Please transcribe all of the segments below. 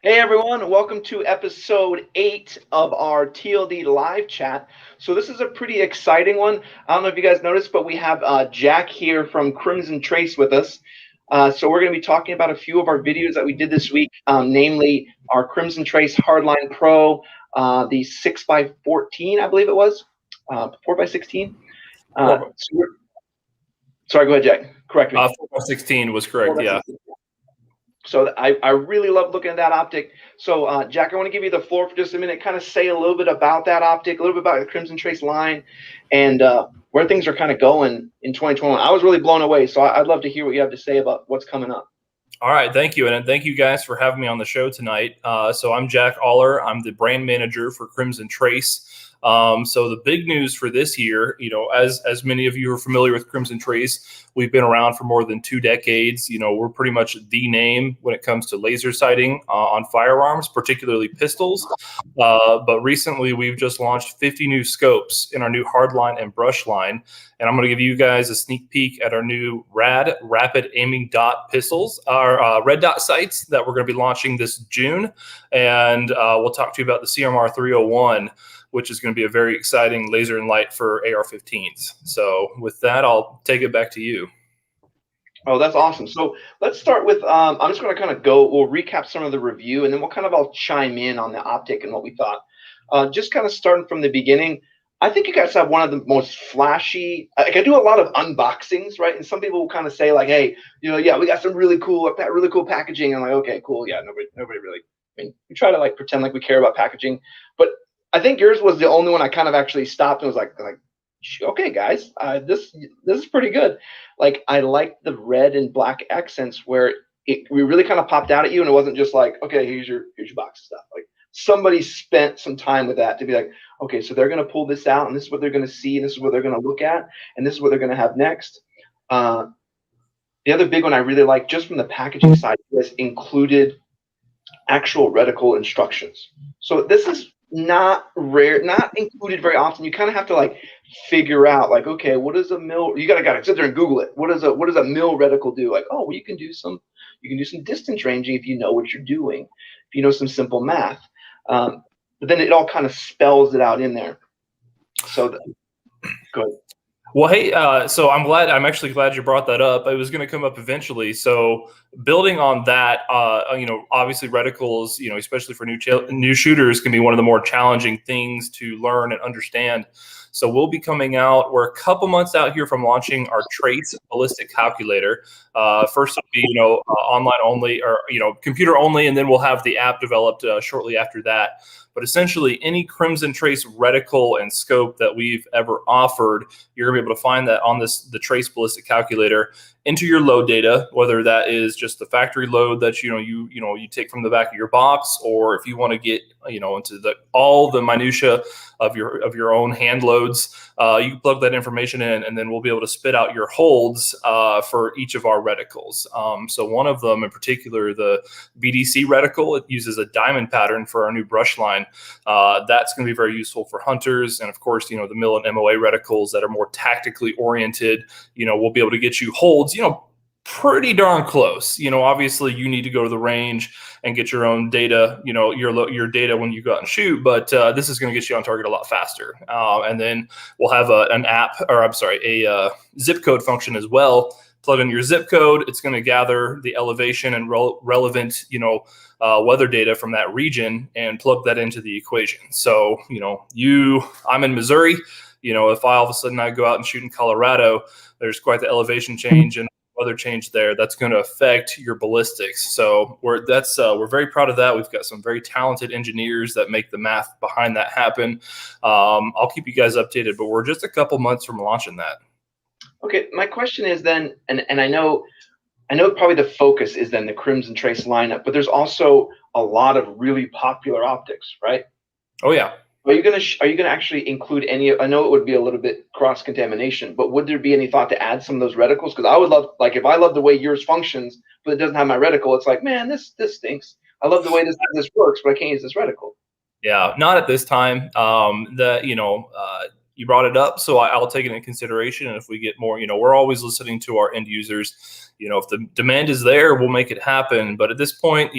Hey everyone, welcome to episode 8 of our TLD live chat. So this is a pretty exciting one. I don't know if you guys noticed, but we have Jack here from Crimson Trace with us. So we're going to be talking about a few of our videos that we did this week, namely our Crimson Trace Hardline Pro, the 6x14, I believe it was, 4x16. Sorry, go ahead, Jack. Correct me. 4x16 was correct, yeah. So I really love looking at that optic. So Jack, I want to give you the floor for just a minute, kind of say a little bit about that optic, a little bit about the Crimson Trace line, and where things are kind of going in 2021. I was really blown away, so I'd love to hear what you have to say about what's coming up. All right, thank you, and thank you guys for having me on the show tonight. So I'm Jack Aller. I'm the brand manager for Crimson Trace. So the big news for this year, as many of you are familiar with Crimson Trace, we've been around for more than 2 decades. We're pretty much the name when it comes to laser sighting on firearms, particularly pistols. But recently, we've just launched 50 new scopes in our new hardline and brush line. And I'm going to give you guys a sneak peek at our new rapid aiming dot pistols, our red dot sights that we're going to be launching this June. And we'll talk to you about the CMR 301, which is going to be a very exciting laser and light for AR-15s. So with that, I'll take it back to you. Oh, that's awesome. So let's start with, I'm just going to kind of we'll recap some of the review, and then we'll kind of all chime in on the optic and what we thought. Just kind of starting from the beginning, I think you guys have one of the most flashy, like I do a lot of unboxings, right? And some people will kind of say like, hey, yeah, we got some really cool packaging. And I'm like, okay, cool. Yeah, nobody really, I mean, we try to like pretend like we care about packaging, but I think yours was the only one I kind of actually stopped and was like, okay, guys, this is pretty good. Like I like the red and black accents where we really kind of popped out at you, and it wasn't just like, okay, here's your box of stuff. Like somebody spent some time with that to be like, okay, so they're gonna pull this out, and this is what they're gonna see, and this is what they're gonna look at, and this is what they're gonna have next. The other big one I really like, just from the packaging side, was included actual reticle instructions. So this is not included very often. You kind of have to like figure out like, okay, what is a mil? You gotta sit there and Google it. What does a mil reticle do? Like, oh, well, you can do some distance ranging if you know what you're doing, if you know some simple math. But then it all kind of spells it out in there. So go ahead. Well, hey, so I'm actually glad you brought that up. It was going to come up eventually. So building on that, obviously reticles, especially for new shooters, can be one of the more challenging things to learn and understand. So we'll be coming out. We're a couple months out here from launching our Trace Ballistic Calculator. First, it'll be online only, or computer only, and then we'll have the app developed shortly after that. But essentially, any Crimson Trace reticle and scope that we've ever offered, you're gonna be able to find that on the Trace Ballistic Calculator. Enter your load data, whether that is just the factory load that you take from the back of your box, or if you want to get into all the minutia of your own hand loads, you can plug that information in, and then we'll be able to spit out your holds for each of our reticles. So one of them in particular, the Bdc Reticle, it uses a diamond pattern for our new brush line. That's going to be very useful for hunters, and of course, the mill and MOA reticles that are more tactically oriented. We'll be able to get you holds, pretty darn close. Obviously you need to go to the range and get your own data, your data when you go out and shoot, but this is going to get you on target a lot faster. And then we'll have a zip code function as well. Plug in your zip code. It's going to gather the elevation and relevant, weather data from that region and plug that into the equation. So, I'm in Missouri. If I all of a sudden I go out and shoot in Colorado, there's quite the elevation change and weather change there that's going to affect your ballistics. So we're very proud of that. We've got some very talented engineers that make the math behind that happen. I'll keep you guys updated, but we're just a couple months from launching that. Okay, my question is then, and I know probably the focus is then the Crimson Trace lineup, but there's also a lot of really popular optics, right? Oh yeah. Are you gonna actually include any? I know it would be a little bit cross contamination, but would there be any thought to add some of those reticles? Because I would love, like, if I love the way yours functions, but it doesn't have my reticle, it's like, man, this stinks. I love the way this works, but I can't use this reticle. Yeah, not at this time. you brought it up, so I'll take it into consideration. And if we get more, we're always listening to our end users. If the demand is there, we'll make it happen. But at this point,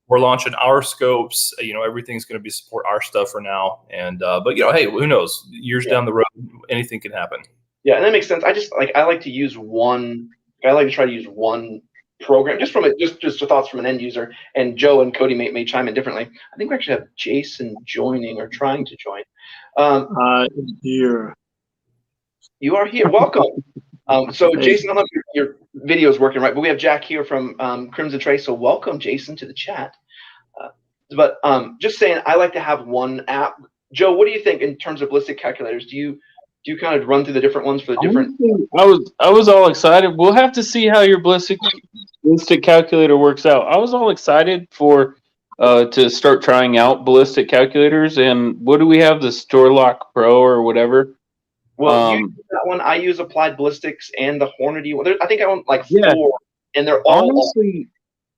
we're launching our scopes. Everything's going to be support our stuff for now. And but hey, who knows? Years down the road, anything can happen. Yeah, and that makes sense. I like to use one. I like to try to use one program just thoughts from an end user. And Joe and Cody may chime in differently. I think we actually have Jason joining or trying to join. Here. You are here. Welcome. So Jason, I don't know if your video is working right, but we have Jack here from Crimson Trace. So welcome, Jason, to the chat. But just saying, I like to have one app. Joe, what do you think in terms of ballistic calculators? Do you kind of run through the different ones for the different? I was all excited. We'll have to see how your ballistic calculator works out. I was all excited for to start trying out ballistic calculators. And what do we have? The StoreLock Pro or whatever. Well, you use that one. I use Applied Ballistics and the Hornady one. I think I own like 4, and they're all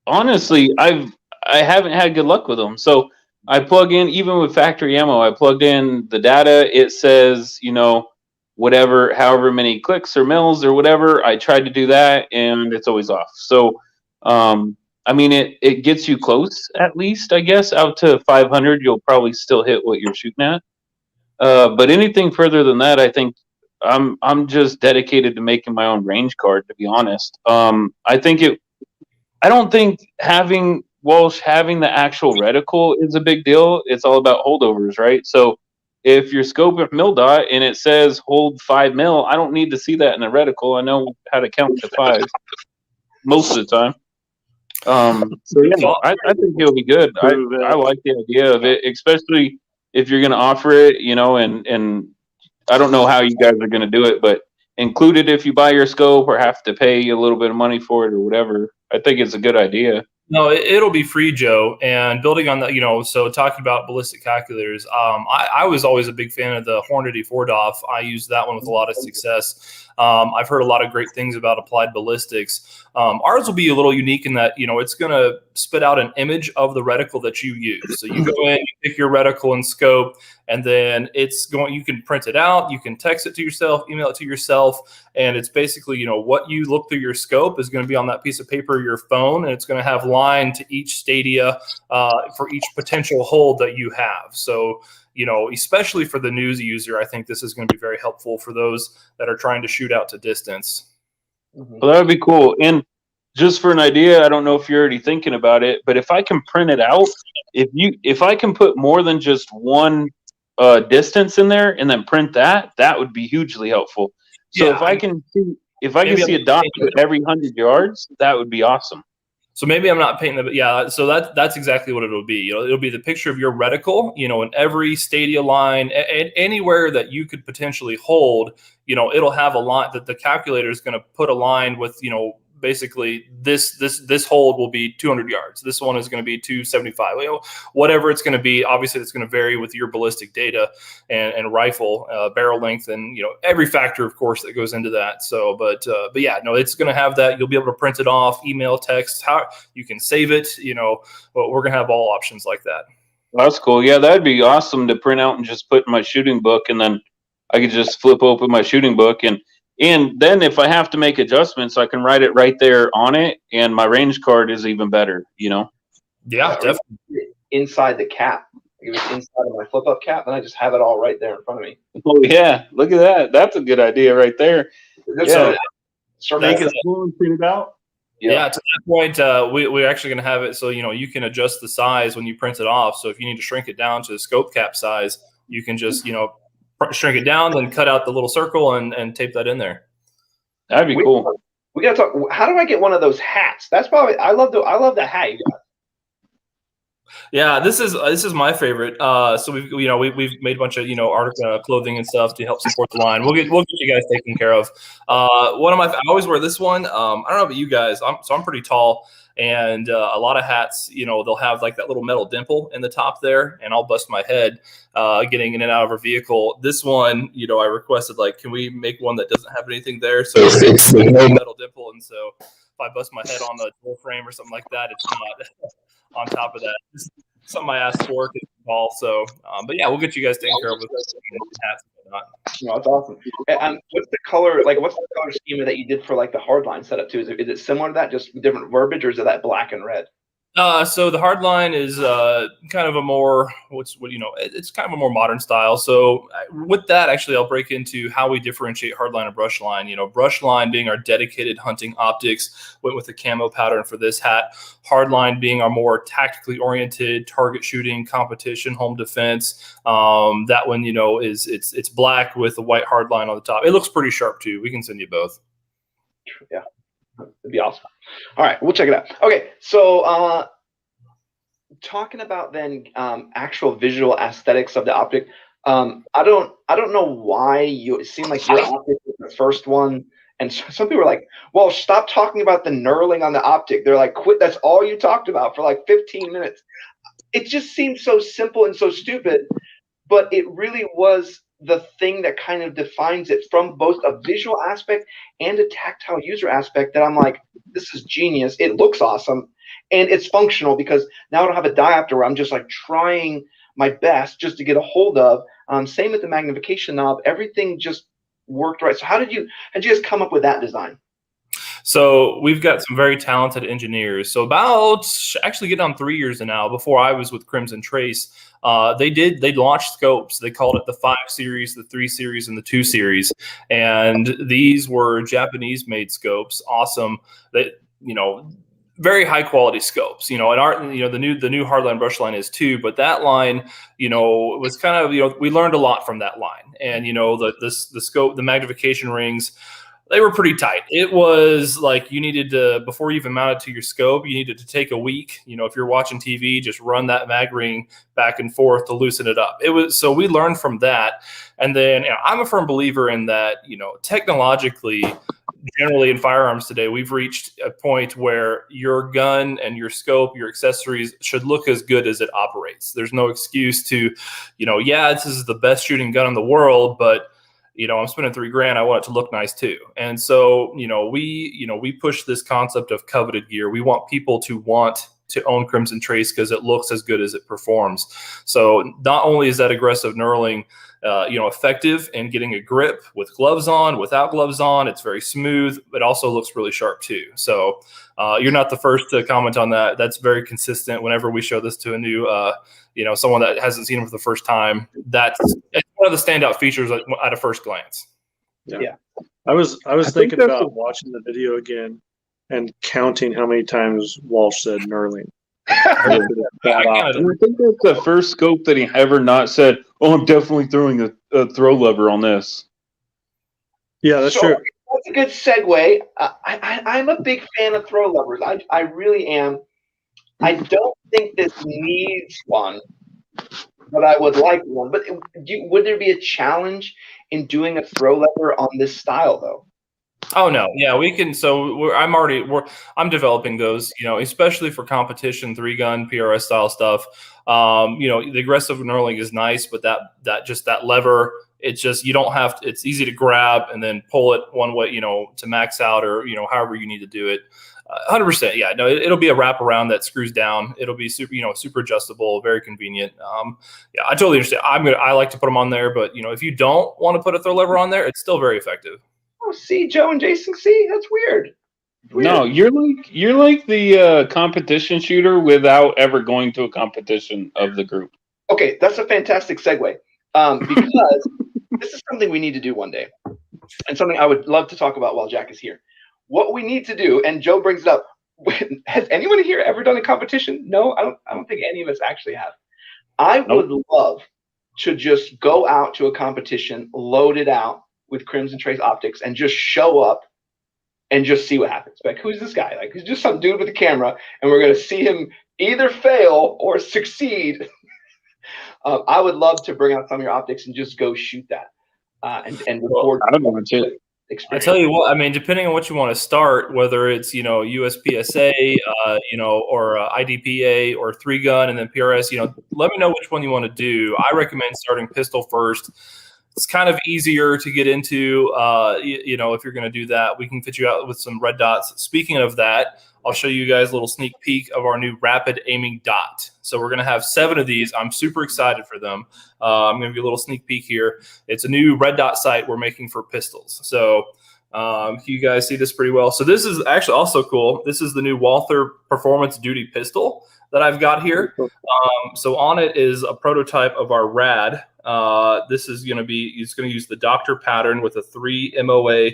honestly, I haven't had good luck with them. So I plug in, even with factory ammo, I plugged in the data. It says, whatever, however many clicks or mils or whatever. I tried to do that, and it's always off. So, it gets you close, at least, I guess. Out to 500, you'll probably still hit what you're shooting at. But anything further than that, I think I'm just dedicated to making my own range card, to be honest. I don't think having the actual reticle is a big deal. It's all about holdovers, right? So if your scope of mil dot and it says hold 5 mil, I don't need to see that in the reticle. I know how to count to 5 most of the time. So yeah, I think it'll be good. I like the idea of it, especially if you're going to offer it, and I don't know how you guys are going to do it, but include it if you buy your scope or have to pay a little bit of money for it or whatever. I think it's a good idea. No, it'll be free, Joe. And building on that, so talking about ballistic calculators, I was always a big fan of the Hornady 4DOF. I used that one with a lot of success. I've heard a lot of great things about Applied Ballistics. Ours will be a little unique in that, it's going to spit out an image of the reticle that you use. So you go in, you pick your reticle and scope, and then you can print it out, you can text it to yourself, email it to yourself, and it's basically, what you look through your scope is going to be on that piece of paper or your phone, and it's going to have line to each stadia for each potential hold that you have. So, especially for the news user, I think this is going to be very helpful for those that are trying to shoot out to distance. Well, that would be cool. And just for an idea, I don't know if you're already thinking about it, but if I can print it out, if I can put more than just one distance in there and then print that would be hugely helpful. So if I can see a dot every 100 yards, that would be awesome. So maybe I'm not painting but yeah. So that's exactly what it'll be. It'll be the picture of your reticle. In every stadia line, anywhere that you could potentially hold. It'll have a line that the calculator is going to put a line with. Basically, this hold will be 200 yards. This one is going to be 275. Whatever it's going to be. Obviously, it's going to vary with your ballistic data and rifle barrel length and every factor, of course, that goes into that. So, but yeah, no, it's going to have that. You'll be able to print it off, email, text. How you can save it. But we're going to have all options like that. That's cool. Yeah, that'd be awesome to print out and just put in my shooting book, and then I could just flip open my shooting book and then if I have to make adjustments, I can write it right there on it, and my range card is even better, Yeah, definitely. Inside the cap. It was inside of my flip-up cap, and I just have it all right there in front of me. Oh, yeah. Look at that. That's a good idea right there. Yeah. Make it cool and print it out. Yeah, to that point, we're actually going to have it so, you can adjust the size when you print it off. So if you need to shrink it down to the scope cap size, you can just, shrink it down, then cut out the little circle and tape that in there. That'd be cool. We got to talk. How do I get one of those hats? That's probably I love the hat you got. Yeah, this is my favorite. So we've made a bunch of clothing and stuff to help support the line. We'll get you guys taken care of. I always wear this one. I don't know about you guys. I'm pretty tall, and a lot of hats, they'll have like that little metal dimple in the top there, and I'll bust my head getting in and out of our vehicle. This one, I requested can we make one that doesn't have anything there? So it's no metal dimple, and so if I bust my head on the door frame or something like that, it's not on top of that. Just something I asked for. call. So, but yeah, we'll get you guys taken care of with hats and whatnot. No, that's awesome. And what's the color? Like, what's the color schema that you did for like the hardline setup too? Is it similar to that, just different verbiage, or is it that black and red? So the Hardline is kind of a more it's kind of a more modern style. So with that, actually, I'll break into how we differentiate Hardline and Brushline. Brushline being our dedicated hunting optics, went with the camo pattern for this hat. Hardline being our more tactically oriented target shooting, competition, home defense. That one, it's black with a white Hardline on the top. It looks pretty sharp too. We can send you both. Yeah. It'd be awesome. All right, we'll check it out. Okay, so talking about then actual visual aesthetics of the optic. I don't know why it seemed like your optic was the first one, and some people are like, "Well, stop talking about the knurling on the optic." They're like, "Quit! That's all you talked about for like 15 minutes." It just seems so simple and so stupid, but it really was the thing that kind of defines it from both a visual aspect and a tactile user aspect, that I'm like, this is genius. It looks awesome. And it's functional, because now I don't have a diopter where I'm just like trying my best just to get a hold of. Same with the magnification knob. Everything just worked right. So how did you guys come up with that design? So we've got some very talented engineers. So about actually getting on 3 years now, before I was with Crimson Trace, they launched scopes. They called it the 5 series, the 3 series, and the 2 series. And these were Japanese made scopes. Awesome. That, very high quality scopes, and the new Hardline Brushline is too, but that line, was kind of, we learned a lot from that line. And, the scope, the magnification rings, they were pretty tight. It was like you needed to, before you even mount it to your scope, you needed to take a week. If you're watching TV, just run that mag ring back and forth to loosen it up. So we learned from that. And then I'm a firm believer in that, technologically, generally in firearms today, we've reached a point where your gun and your scope, your accessories should look as good as it operates. There's no excuse to, this is the best shooting gun in the world, but I'm spending $3,000. I want it to look nice too. And so, we push this concept of coveted gear. We want people to want to own Crimson Trace because it looks as good as it performs. So not only is that aggressive knurling, effective in getting a grip with gloves on, without gloves on, it's very smooth, but also looks really sharp too. So you're not the first to comment on that. That's very consistent. Whenever we show this to a new, someone that hasn't seen them for the first time, it's one of the standout features at a first glance. Yeah. I was thinking about watching the video again and counting how many times Walsh said knurling. I think that's the first scope that he ever not said, "Oh, I'm definitely throwing a throw lever on this." Yeah, that's true. That's a good segue. I'm a big fan of throw levers. I really am. I don't think this needs one, but I would like one. But would there be a challenge in doing a throw lever on this style, though? Oh no, yeah, we can. So I'm developing those, especially for competition 3-gun PRS style stuff. The aggressive knurling is nice, but that lever, it's just, you don't have to, it's easy to grab and then pull it one way, to max out, or however you need to do it. 100%, yeah. No, it'll be a wraparound that screws down. It'll be super, super adjustable, very convenient. Yeah, I totally understand. I like to put them on there, but if you don't want to put a throw lever on there, it's still very effective. Oh, see, Joe and Jason, see, that's weird. No, you're like the competition shooter without ever going to a competition of the group. Okay, that's a fantastic segue, because this is something we need to do one day, and something I would love to talk about while Jack is here. What we need to do, and Joe brings it up. Has anyone here ever done a competition? No, I don't think any of us actually have. I would love to just go out to a competition, load it out with Crimson Trace optics, and just show up and just see what happens. Like, who's this guy? Like, he's just some dude with a camera, and we're going to see him either fail or succeed. I would love to bring out some of your optics and just go shoot that and record. I don't know what I tell you what, depending on what you want to start, whether it's, USPSA, or IDPA or 3-gun and then PRS, let me know which one you want to do. I recommend starting pistol first. It's kind of easier to get into, you know, if you're going to do that. We can fit you out with some red dots. Speaking of that, I'll show you guys a little sneak peek of our new rapid aiming dot. So we're going to have 7 of these. I'm super excited for them. I'm going to give you a little sneak peek here. It's a new red dot sight we're making for pistols. So you guys see this pretty well. So this is actually also cool. This is the new Walther Performance Duty pistol that I've got here. So on it is a prototype of our rad. This is going to be, it's going to use the Doctor pattern with a 3 MOA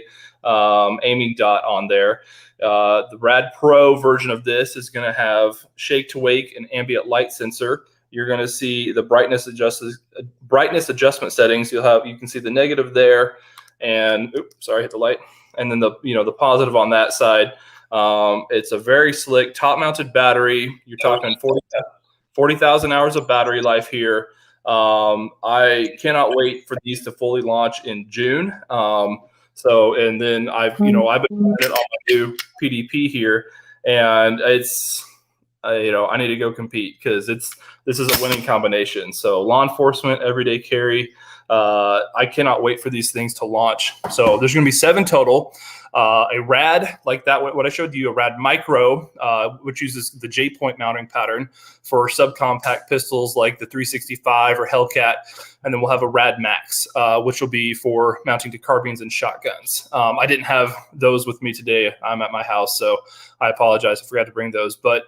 aiming dot on there. The Rad Pro version of this is going to have shake to wake and ambient light sensor. You're going to see the brightness adjustment settings. You can see the negative there, and oops, sorry, hit the light. And then the positive on that side. It's a very slick top mounted battery. You're talking 40,000 hours of battery life here. I cannot wait for these to fully launch in June. And then I've been running it on my new PDP here, and it's, I need to go compete because this is a winning combination. So law enforcement, everyday carry. I cannot wait for these things to launch. So there's going to be 7 total. A rad like that, what I showed you, a rad micro, which uses the J-point mounting pattern for subcompact pistols like the 365 or Hellcat. And then we'll have a rad max, which will be for mounting to carbines and shotguns. I didn't have those with me today. I'm at my house, so I apologize. I forgot to bring those. But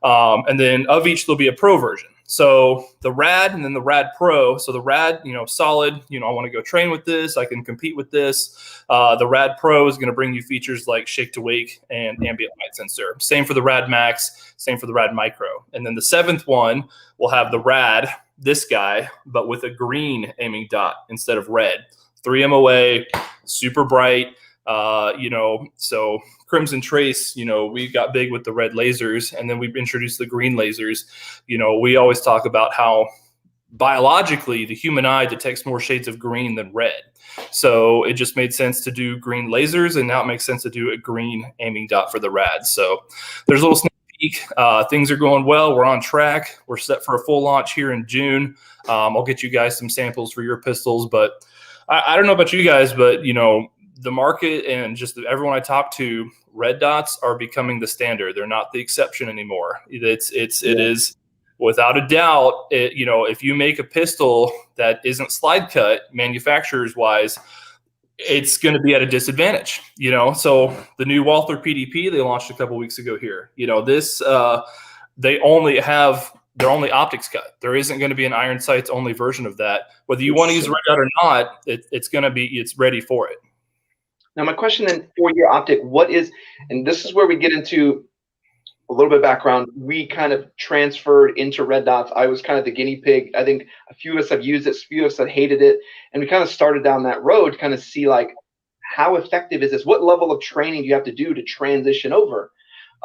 and then of each, there'll be a pro version. So the rad and then the rad pro. So the rad, solid, I want to go train with this. I can compete with this. The rad pro is going to bring you features like shake to wake and ambient light sensor. Same for the rad max, same for the rad micro. And then the 7th one will have the rad, this guy, but with a green aiming dot instead of red. 3 MOA, super bright. So Crimson Trace, we got big with the red lasers, and then we've introduced the green lasers. We always talk about how biologically the human eye detects more shades of green than red. So it just made sense to do green lasers, and now it makes sense to do a green aiming dot for the rad. So there's a little sneak peek. Things are going well. We're on track. We're set for a full launch here in June. I'll get you guys some samples for your pistols, but I don't know about you guys, but the market and just everyone I talk to, red dots are becoming the standard. They're not the exception anymore. It is without a doubt. If you make a pistol that isn't slide cut, manufacturers wise, it's going to be at a disadvantage. So the new Walther PDP they launched a couple weeks ago here. They only have their only optics cut. There isn't going to be an iron sights only version of that. Whether you want to use a red dot or not, it's ready for it. Now, my question then for your optic, and this is where we get into a little bit of background. We kind of transferred into red dots. I was kind of the guinea pig. I think a few of us have used it, a few of us have hated it. And we kind of started down that road to kind of see, like, how effective is this? What level of training do you have to do to transition over?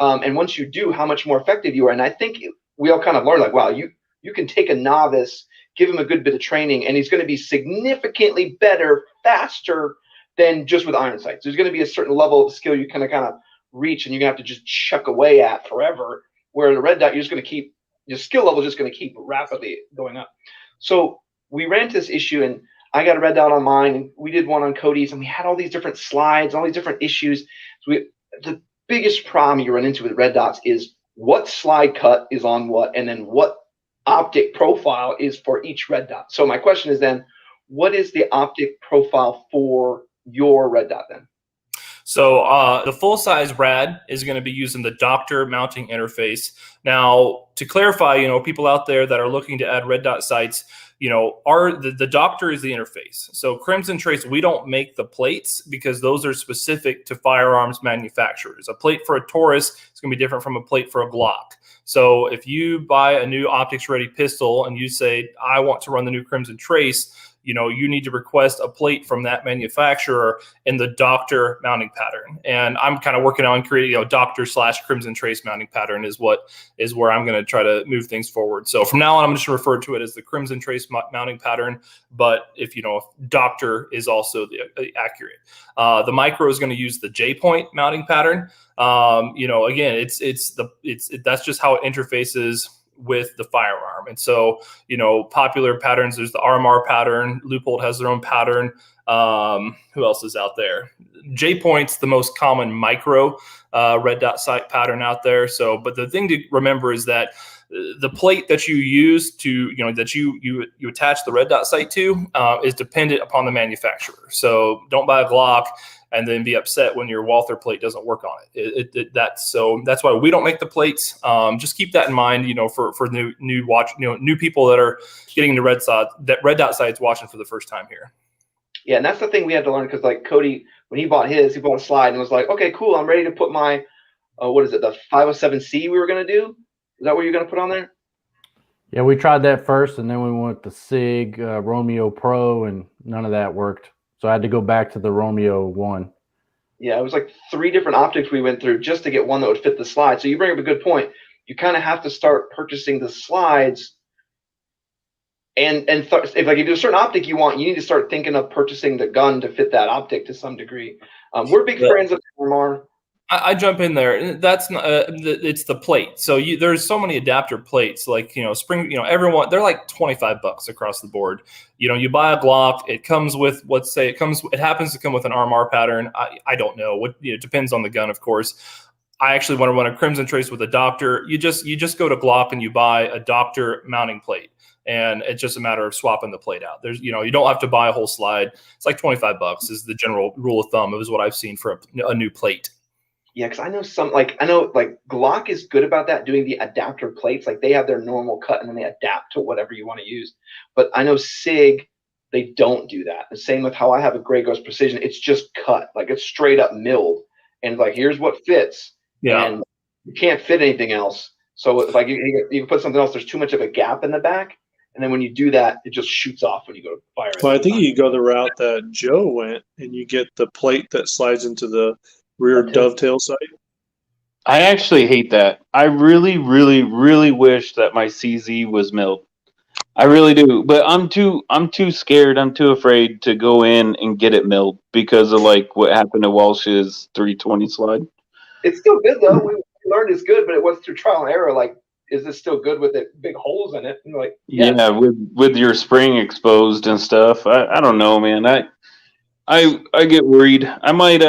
And once you do, how much more effective you are. And I think we all kind of learned, like, wow, you can take a novice, give him a good bit of training, and he's going to be significantly better, faster than just with iron sights. There's going to be a certain level of skill you kind of reach, and you're going to have to just chuck away at forever. Where the red dot, you're just going to keep, your skill level is just going to keep rapidly going up. So we ran into this issue, and I got a red dot on mine, and we did one on Cody's, and we had all these different slides, all these different issues. So the biggest problem you run into with red dots is what slide cut is on what, and then what optic profile is for each red dot. So my question is then, what is the optic profile for your red dot then? So the full size rad is going to be using the Doctor mounting interface. Now, to clarify, people out there that are looking to add red dot sights, the Doctor is the interface. So Crimson Trace, we don't make the plates because those are specific to firearms manufacturers. A plate for a Taurus is going to be different from a plate for a Glock. So if you buy a new optics ready pistol and you say, I want to run the new Crimson Trace, you need to request a plate from that manufacturer in the Doctor mounting pattern. And I'm kind of working on creating, Doctor/Crimson Trace mounting pattern is where I'm going to try to move things forward. So from now on, I'm just going to refer to it as the Crimson Trace mounting pattern. But if Doctor is also the accurate. The micro is going to use the J-point mounting pattern. Again, that's just how it interfaces with the firearm. And so, popular patterns, there's the RMR pattern. Leupold has their own pattern. Who else is out there? J-Point's the most common micro red dot sight pattern out there. So, but the thing to remember is that the plate that you use to, that you attach the red dot sight to is dependent upon the manufacturer. So don't buy a Glock and then be upset when your Walther plate doesn't work on it. That's why we don't make the plates. Just keep that in mind, for new people that are getting into red dot sights watching for the first time here. Yeah, and that's the thing we had to learn, because like Cody, when he bought a slide and was like, okay, cool, I'm ready to put my, the 507C we were going to do? Is that what you're going to put on there? Yeah, we tried that first, and then we went to Sig, Romeo Pro, and none of that worked. So I had to go back to the Romeo 1. Yeah, it was like 3 different optics we went through just to get one that would fit the slide. So you bring up a good point. You kind of have to start purchasing the slides. And if you do a certain optic you want, you need to start thinking of purchasing the gun to fit that optic to some degree. We're big friends of RMR. I jump in there. That's not, it's the plate. So there's so many adapter plates, like, Spring, everyone, they're like $25 across the board. You buy a Glock, it comes with, it happens to come with an RMR pattern. I don't know it depends on the gun, of course. I actually want to run a Crimson Trace with a Doctor. You just go to Glock and you buy a Doctor mounting plate. And it's just a matter of swapping the plate out. There's, you don't have to buy a whole slide. It's like $25 is the general rule of thumb. It was what I've seen for a new plate. Yeah, because I know Glock is good about that, doing the adapter plates. Like they have their normal cut and then they adapt to whatever you want to use. But I know Sig, they don't do that. The same with how I have a Grey Ghost Precision. It's just cut, like it's straight up milled, and like here's what fits. Yeah, and you can't fit anything else. So if you put something else, there's too much of a gap in the back. And then when you do that, it just shoots off when you go to fire. Well, I think you go the route that Joe went, and you get the plate that slides into the rear dovetail sight. I actually hate that. I really, really, really wish that my CZ was milled. I really do, but I'm too scared. I'm too afraid to go in and get it milled because of like what happened to Walsh's 320 slide. It's still good though. We learned it's good, but it was through trial and error. Like, is this still good with it? Big holes in it? And like, yeah, with your spring exposed and stuff. I don't know, man. I get worried. I might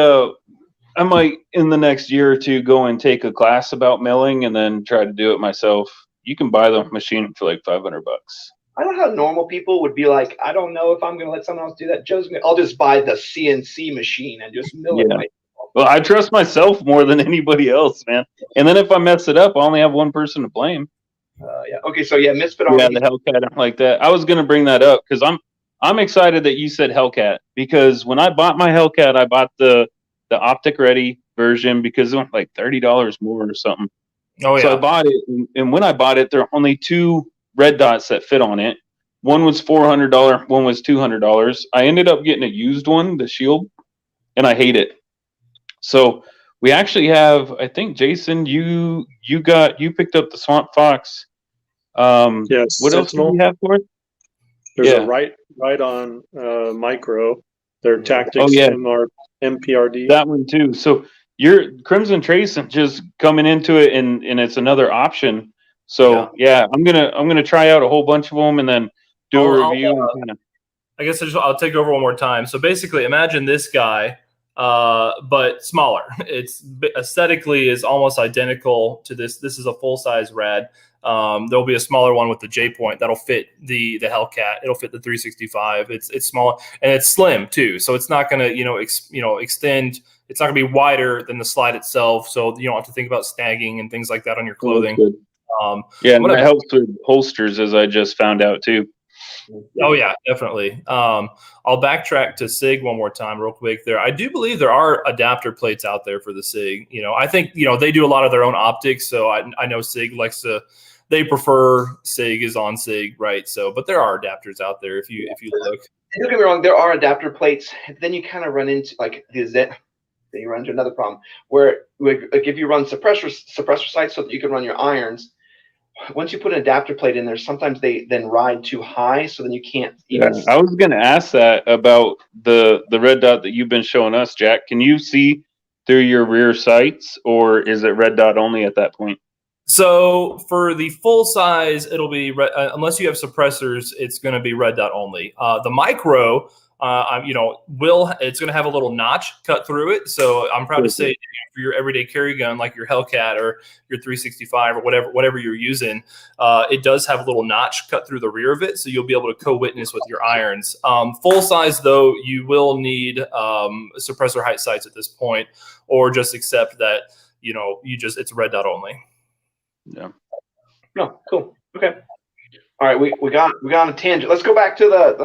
in the next year or two go and take a class about milling and then try to do it myself. You can buy the machine for like $500. I don't know how normal people would be like, I don't know if I'm going to let someone else do that. I'll just buy the CNC machine and just mill it myself. Well, I trust myself more than anybody else, man. And then if I mess it up, I only have one person to blame. Yeah. Okay. So yeah, Misfit Army. Yeah, the Hellcat like that. I was going to bring that up because I'm excited that you said Hellcat, because when I bought my Hellcat, I bought the Optic Ready version because it went like $30 more or something. Oh yeah. So I bought it, and when I bought it, there are only 2 red dots that fit on it. One was $400, one was $200. I ended up getting a used one, the Shield, and I hate it. So we actually have, I think, Jason, you picked up the Swamp Fox. Yes. What else do we have for it? There's a right on micro. Their tactics in our MPRD. That one too. So your Crimson Trace just coming into it, and it's another option. So I'm gonna try out a whole bunch of them and then do a review. I guess I'll take over one more time. So basically, imagine this guy, but smaller. It's aesthetically is almost identical to this. This is a full size rad. There'll be a smaller one with the J point that'll fit the Hellcat. It'll fit the 365. It's small and it's slim too, so it's not gonna extend. It's not gonna be wider than the slide itself, so you don't have to think about snagging and things like that on your clothing. And that helps with holsters, as I just found out too. Oh yeah, definitely. I'll backtrack to Sig one more time real quick there. I do believe there are adapter plates out there for the Sig. I think, they do a lot of their own optics. So I know Sig they prefer Sig is on Sig, right? So, but there are adapters out there if you look. Don't get me wrong, there are adapter plates. Then you kind of run into like then you run into another problem where like if you run suppressor sights so that you can run your irons. Once you put an adapter plate in there, sometimes they then ride too high, so then you can't even. I was going to ask that about the red dot that you've been showing us, Jack. Can you see through your rear sights, or is it red dot only at that point? So for the full size, it'll be unless you have suppressors, it's going to be red dot only. The micro, it's going to have a little notch cut through it. So I'm proud to say, for your everyday carry gun, like your Hellcat or your 365 or whatever you're using, it does have a little notch cut through the rear of it, so you'll be able to co-witness with your irons. Full size though, you will need suppressor height sights at this point, or just accept that it's red dot only. Yeah. No, cool. Okay. All right, we got on a tangent. Let's go back to the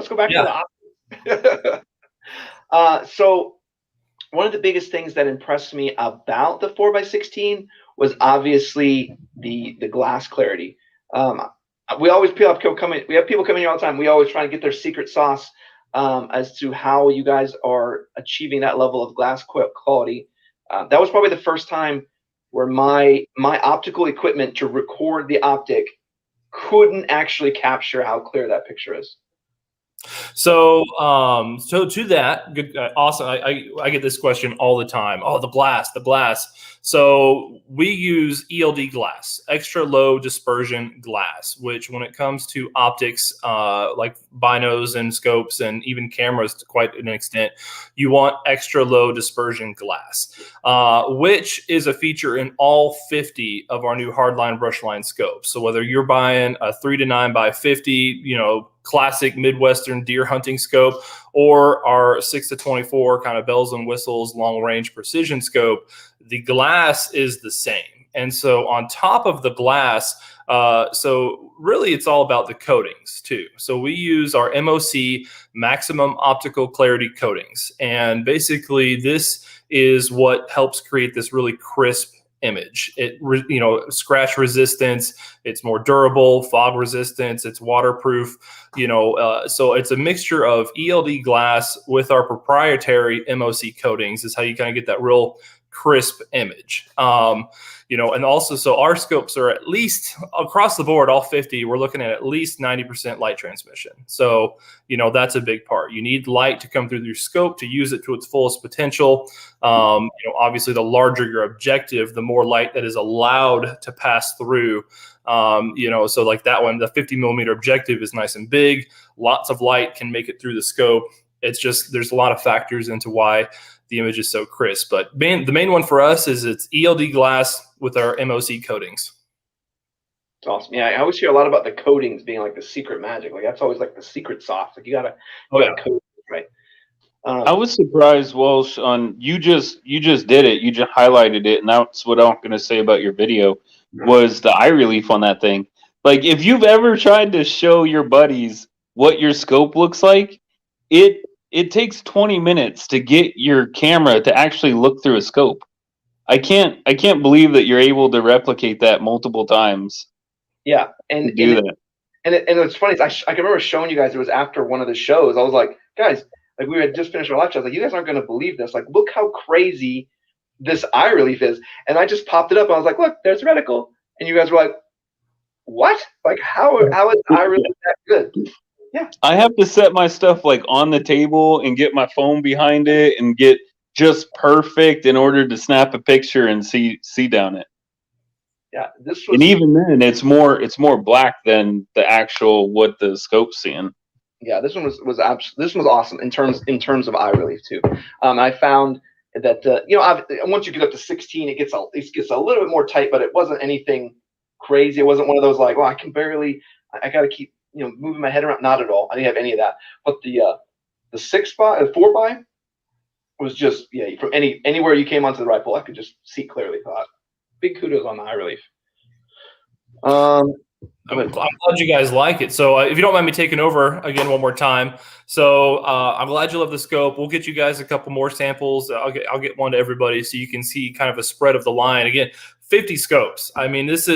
so one of the biggest things that impressed me about the 4x16 was obviously the glass clarity. We have people coming here all the time. We always try to get their secret sauce as to how you guys are achieving that level of glass quality. That was probably the first time where my optical equipment to record the optic couldn't actually capture how clear that picture is. So to that, good, awesome. I get this question all the time. Oh, the glass. So we use ELD glass, extra low dispersion glass, which when it comes to optics, like binos and scopes and even cameras to quite an extent, you want extra low dispersion glass, which is a feature in all 50 of our new Hardline brushline scopes. So whether you're buying a 3 to 9 by 50, classic Midwestern deer hunting scope, or our 6 to 24 kind of bells and whistles long range precision scope, the glass is the same. And so on top of the glass, so really it's all about the coatings too. So we use our MOC, maximum optical clarity coatings, and basically this is what helps create this really crisp image. Scratch resistance, it's more durable, fog resistance, it's waterproof, so it's a mixture of ELD glass with our proprietary MOC coatings is how you kind of get that real crisp image. And also, so our scopes are at least across the board, all 50, we're looking at least 90% light transmission. So, that's a big part. You need light to come through your scope to use it to its fullest potential. Obviously the larger your objective, the more light that is allowed to pass through. So like that one, the 50 millimeter objective is nice and big. Lots of light can make it through the scope. It's just, there's a lot of factors into why the image is so crisp, but the main one for us is it's ELD glass with our MOC coatings. It's awesome. Yeah, I always hear a lot about the coatings being like the secret magic. Like that's always like the secret sauce. Like you gotta coat it, right? I was surprised, Walsh, on you just did it. You just highlighted it, and that's what I'm going to say about your video was the eye relief on that thing. Like if you've ever tried to show your buddies what your scope looks like, it takes 20 minutes to get your camera to actually look through a scope. I can't believe that you're able to replicate that multiple times. Yeah, and it's funny. I can remember showing you guys. It was after one of the shows. I was like, guys, like we had just finished our lecture. I was like, you guys aren't going to believe this. Like, look how crazy this eye relief is. And I just popped it up. And I was like, look, there's reticle. And you guys were like, what? Like, how is eye relief that good? Yeah. I have to set my stuff like on the table and get my phone behind it and get just perfect in order to snap a picture and see down it. Yeah, and even then it's more black than the actual what the scope's seeing. Yeah, this one was awesome in terms of eye relief too. I found that once you get up to 16, it gets a little bit more tight, but it wasn't anything crazy. It wasn't one of those like, well, I got to keep moving my head around. Not at all. I didn't have any of that. But the 4x was just from anywhere you came onto the rifle, I could just see clearly. Big kudos on the eye relief. I'm glad you guys like it. So if you don't mind me taking over again one more time. So I'm glad you love the scope. We'll get you guys a couple more samples. I'll get one to everybody so you can see kind of a spread of the line. Again, 50 scopes. I mean, it's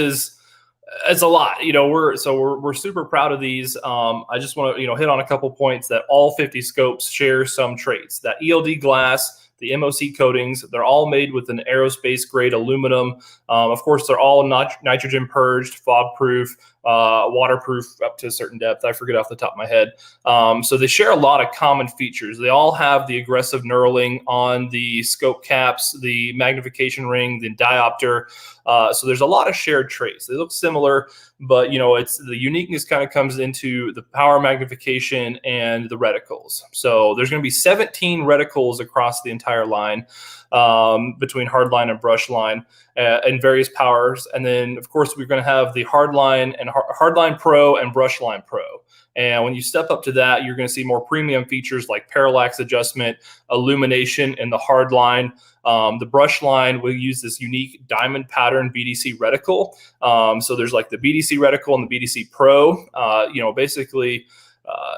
a lot. We're super proud of these. I just want to hit on a couple points that all 50 scopes share some traits. That ELD glass, the MOC coatings. They're all made with an aerospace grade aluminum. Of course, they're all nitrogen purged, fog proof, waterproof up to a certain depth. I forget off the top of my head. So they share a lot of common features. They all have the aggressive knurling on the scope caps, the magnification ring, the diopter. So there's a lot of shared traits. They look similar, but it's the uniqueness kind of comes into the power magnification and the reticles. So there's going to be 17 reticles across the entire line, between hardline and brush line, and various powers. And then of course we're going to have the hardline and hardline pro and brush line pro. And when you step up to that, you're going to see more premium features like parallax adjustment, illumination in the hard line. The brush line will use this unique diamond pattern BDC reticle. So there's like the BDC reticle and the BDC Pro. Basically.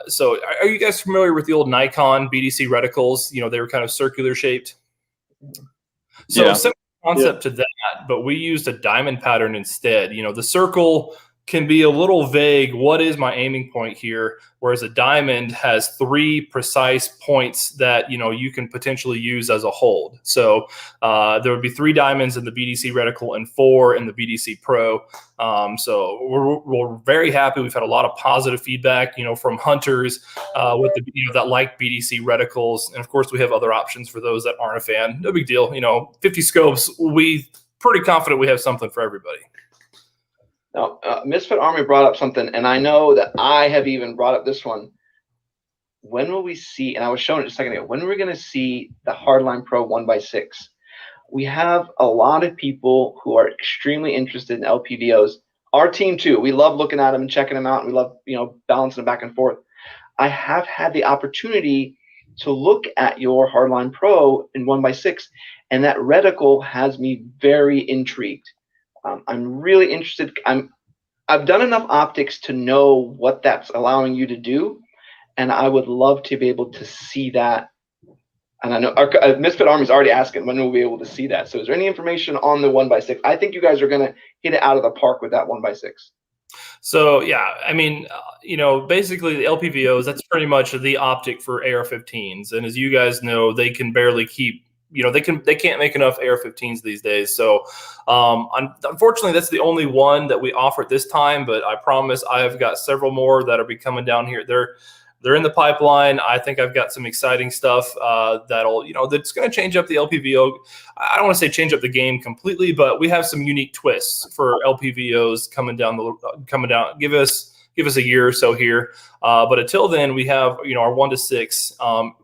So are you guys familiar with the old Nikon BDC reticles? They were kind of circular shaped. So similar concept to that, but we used a diamond pattern instead. The circle can be a little vague. What is my aiming point here? Whereas a diamond has 3 precise points that, you can potentially use as a hold. So there would be 3 diamonds in the BDC reticle and 4 in the BDC Pro. So we're very happy. We've had a lot of positive feedback, from hunters with the that like BDC reticles. And of course we have other options for those that aren't a fan. No big deal. 50 scopes, we pretty confident we have something for everybody. Now, Misfit Army brought up something, and I know that I have even brought up this one. When will we see, and I was showing it just a second ago, when are we going to see the Hardline Pro 1x6? We have a lot of people who are extremely interested in LPVOs. Our team, too. We love looking at them and checking them out, and we love, balancing them back and forth. I have had the opportunity to look at your Hardline Pro in 1x6, and that reticle has me very intrigued. I'm really interested. I've done enough optics to know what that's allowing you to do, and I would love to be able to see that. And I know our Misfit Army is already asking when we'll be able to see that. So is there any information on the 1x6? I think you guys are going to hit it out of the park with that 1x6. So yeah, I mean, basically the LPVOs, that's pretty much the optic for AR-15s. And as you guys know, they can barely keep, they can't make enough AR-15s these days. So unfortunately, that's the only one that we offer at this time. But I promise I have got several more that will be coming down here. They're in the pipeline. I think I've got some exciting stuff that'll, that's going to change up the LPVO. I don't want to say change up the game completely, but we have some unique twists for LPVOs coming down. Give us a year or so here. But until then, we have, our 1 to 6,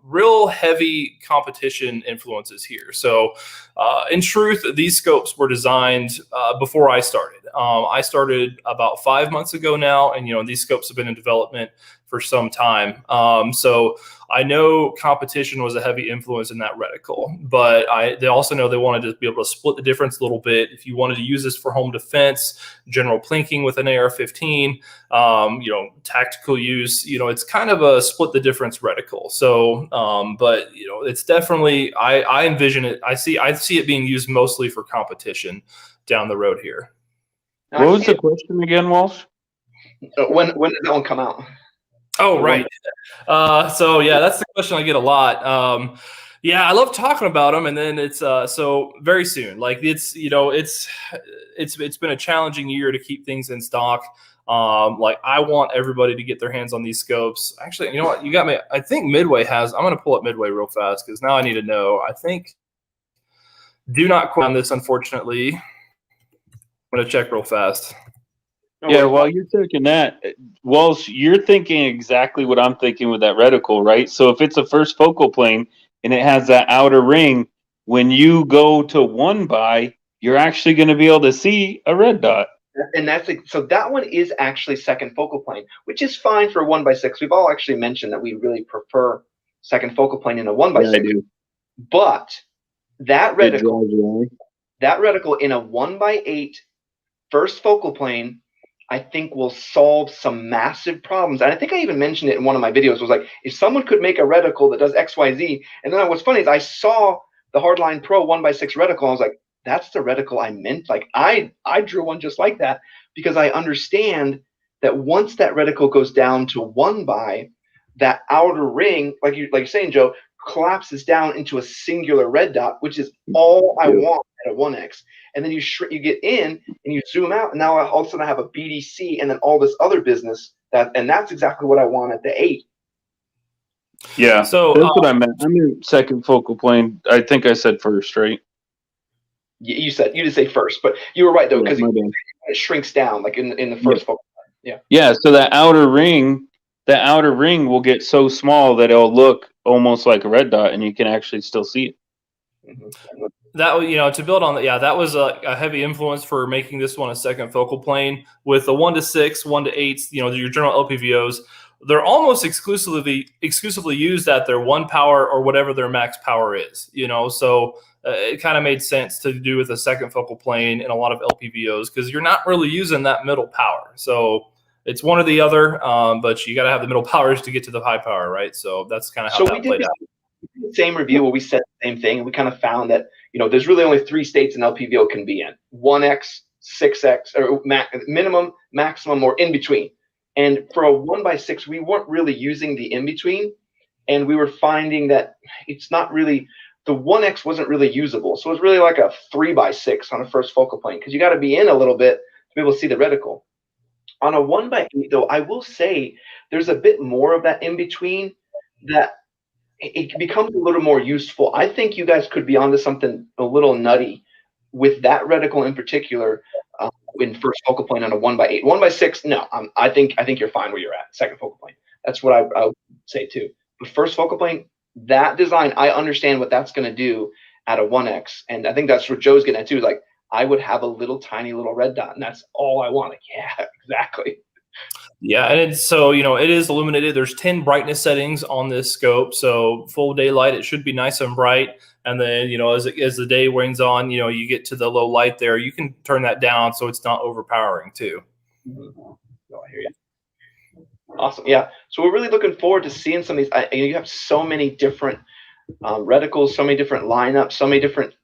real heavy competition influences here. So in truth, these scopes were designed before I started. I started about 5 months ago now, and, these scopes have been in development for some time. So I know competition was a heavy influence in that reticle, but they also know they wanted to be able to split the difference a little bit. If you wanted to use this for home defense, general plinking with an AR-15, tactical use, it's kind of a split the difference reticle. So, but it's definitely, I envision it. I see it being used mostly for competition down the road here. What was the question again, Walsh? When did that one come out? Oh, right. So yeah, that's the question I get a lot. Yeah, I love talking about them, and then it's so very soon. Like it's been a challenging year to keep things in stock. Like I want everybody to get their hands on these scopes. Actually, you know what? You got me. I think Midway has. I'm going to pull up Midway real fast because now I need to know. I think. Do not quote on this, unfortunately. I'm going to check real fast. Yeah, while you're taking that, Walsh, you're thinking exactly what I'm thinking with that reticle, right? So if it's a first focal plane and it has that outer ring, when you go to 1x, you're actually going to be able to see a red dot. And so that one is actually second focal plane, which is fine for a 1x6. We've all actually mentioned that we really prefer second focal plane in a 1x6. Yeah, I do. But that reticle in a 1x8 first focal plane, I think will solve some massive problems. And I think I even mentioned it in one of my videos, was like, if someone could make a reticle that does XYZ, and then what's funny is I saw the Hardline Pro 1x6 reticle, I was like, that's the reticle I meant. Like I drew one just like that because I understand that once that reticle goes down to 1x, that outer ring, like you're saying, Joe, collapses down into a singular red dot, which is all I want at a 1x. And then you get in and you zoom out, and now all of a sudden I have a BDC and then all this other business and that's exactly what I want at the 8. Yeah, So that's what I meant. I mean, second focal plane. I think I said first, right? You did say first, but you were right though, because my bad. it shrinks down like in the first focal plane. Yeah. Yeah. So that outer ring will get so small that it'll look almost like a red dot, and you can actually still see it. Mm-hmm. That, to build on that, that was a heavy influence for making this one a second focal plane. With the 1 to 6, 1 to 8s, your general LPVOs, they're almost exclusively used at their 1 power or whatever their max power is. So it kind of made sense to do with a second focal plane in a lot of LPVOs because you're not really using that middle power. So it's one or the other, but you got to have the middle powers to get to the high power, right? So that's kind of how that played out. The same review where we said the same thing, and we kind of found that there's really only 3 states an LPVO can be in: 1x, 6x, or minimum, maximum, or in between. And for a 1x6, we weren't really using the in between, and we were finding that it's not really, the 1x wasn't really usable. So it's really like a 3x6 on a first focal plane because you got to be in a little bit to be able to see the reticle. On a 1x8, though, I will say there's a bit more of that in between that it becomes a little more useful. I think you guys could be onto something a little nutty with that reticle in particular in first focal plane on a 1x8. 1x6, no, I think you're fine where you're at. Second focal plane, that's what I would say too. But first focal plane, that design, I understand what that's going to do at a 1x, and I think that's what Joe's getting at too. Like I would have a little tiny little red dot, and that's all I want. Like, yeah, exactly. Yeah, and it is illuminated. There's 10 brightness settings on this scope, so full daylight, it should be nice and bright. And then as the day wanes on, you get to the low light there, you can turn that down so it's not overpowering too. Mm-hmm. Oh, I hear you. Awesome, yeah. So we're really looking forward to seeing some of these. You have so many different reticles, so many different lineups, so many different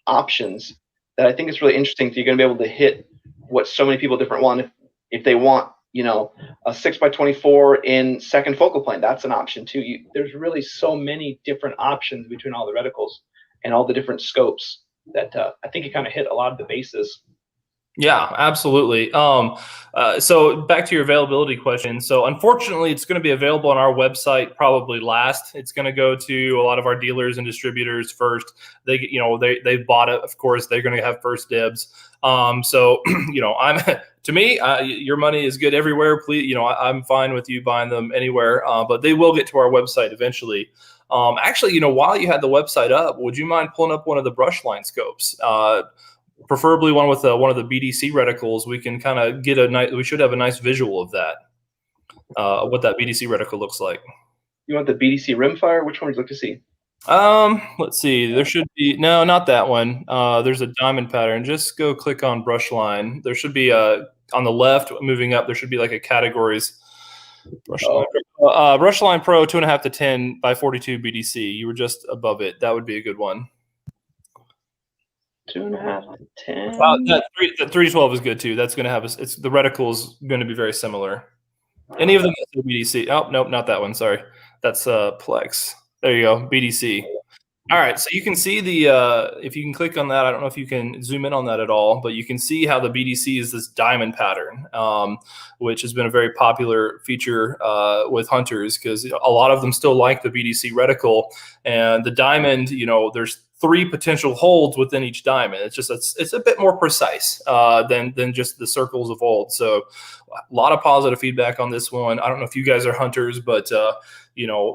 options that I think it's really interesting. You're going to be able to hit what so many people different want. If they want a 6x24 in second focal plane, that's an option too. There's really so many different options between all the reticles and all the different scopes that I think you kind of hit a lot of the bases. Yeah, absolutely. So back to your availability question. So unfortunately, it's going to be available on our website probably last. It's going to go to a lot of our dealers and distributors first. They bought it. Of course, they're going to have first dibs. So to me, your money is good everywhere. Please, I'm fine with you buying them anywhere. But they will get to our website eventually. Actually, while you had the website up, would you mind pulling up one of the brush line scopes? Preferably one with one of the BDC reticles. We can kind of get we should have a nice visual of that, what that BDC reticle looks like. You want the BDC rimfire? Which one would you like to see? Let's see. There should be, no, not that one. There's a diamond pattern. Just go click on brush line. There should be on the left, moving up, there should be like a categories. Brush line Pro 2.5 to 10 by 42 BDC. You were just above it. That would be a good one. 2.5 to 10. The 3 to 12 is good too. That's going to have the reticle is going to be very similar. Any of them BDC? Oh, nope, not that one. Sorry, that's Plex. There you go, BDC. All right, so you can see if you can click on that, I don't know if you can zoom in on that at all, but you can see how the BDC is this diamond pattern, which has been a very popular feature with hunters because a lot of them still like the BDC reticle, and the diamond, there's 3 potential holds within each diamond. It's a bit more precise than just the circles of old. So a lot of positive feedback on this one. I don't know if you guys are hunters, but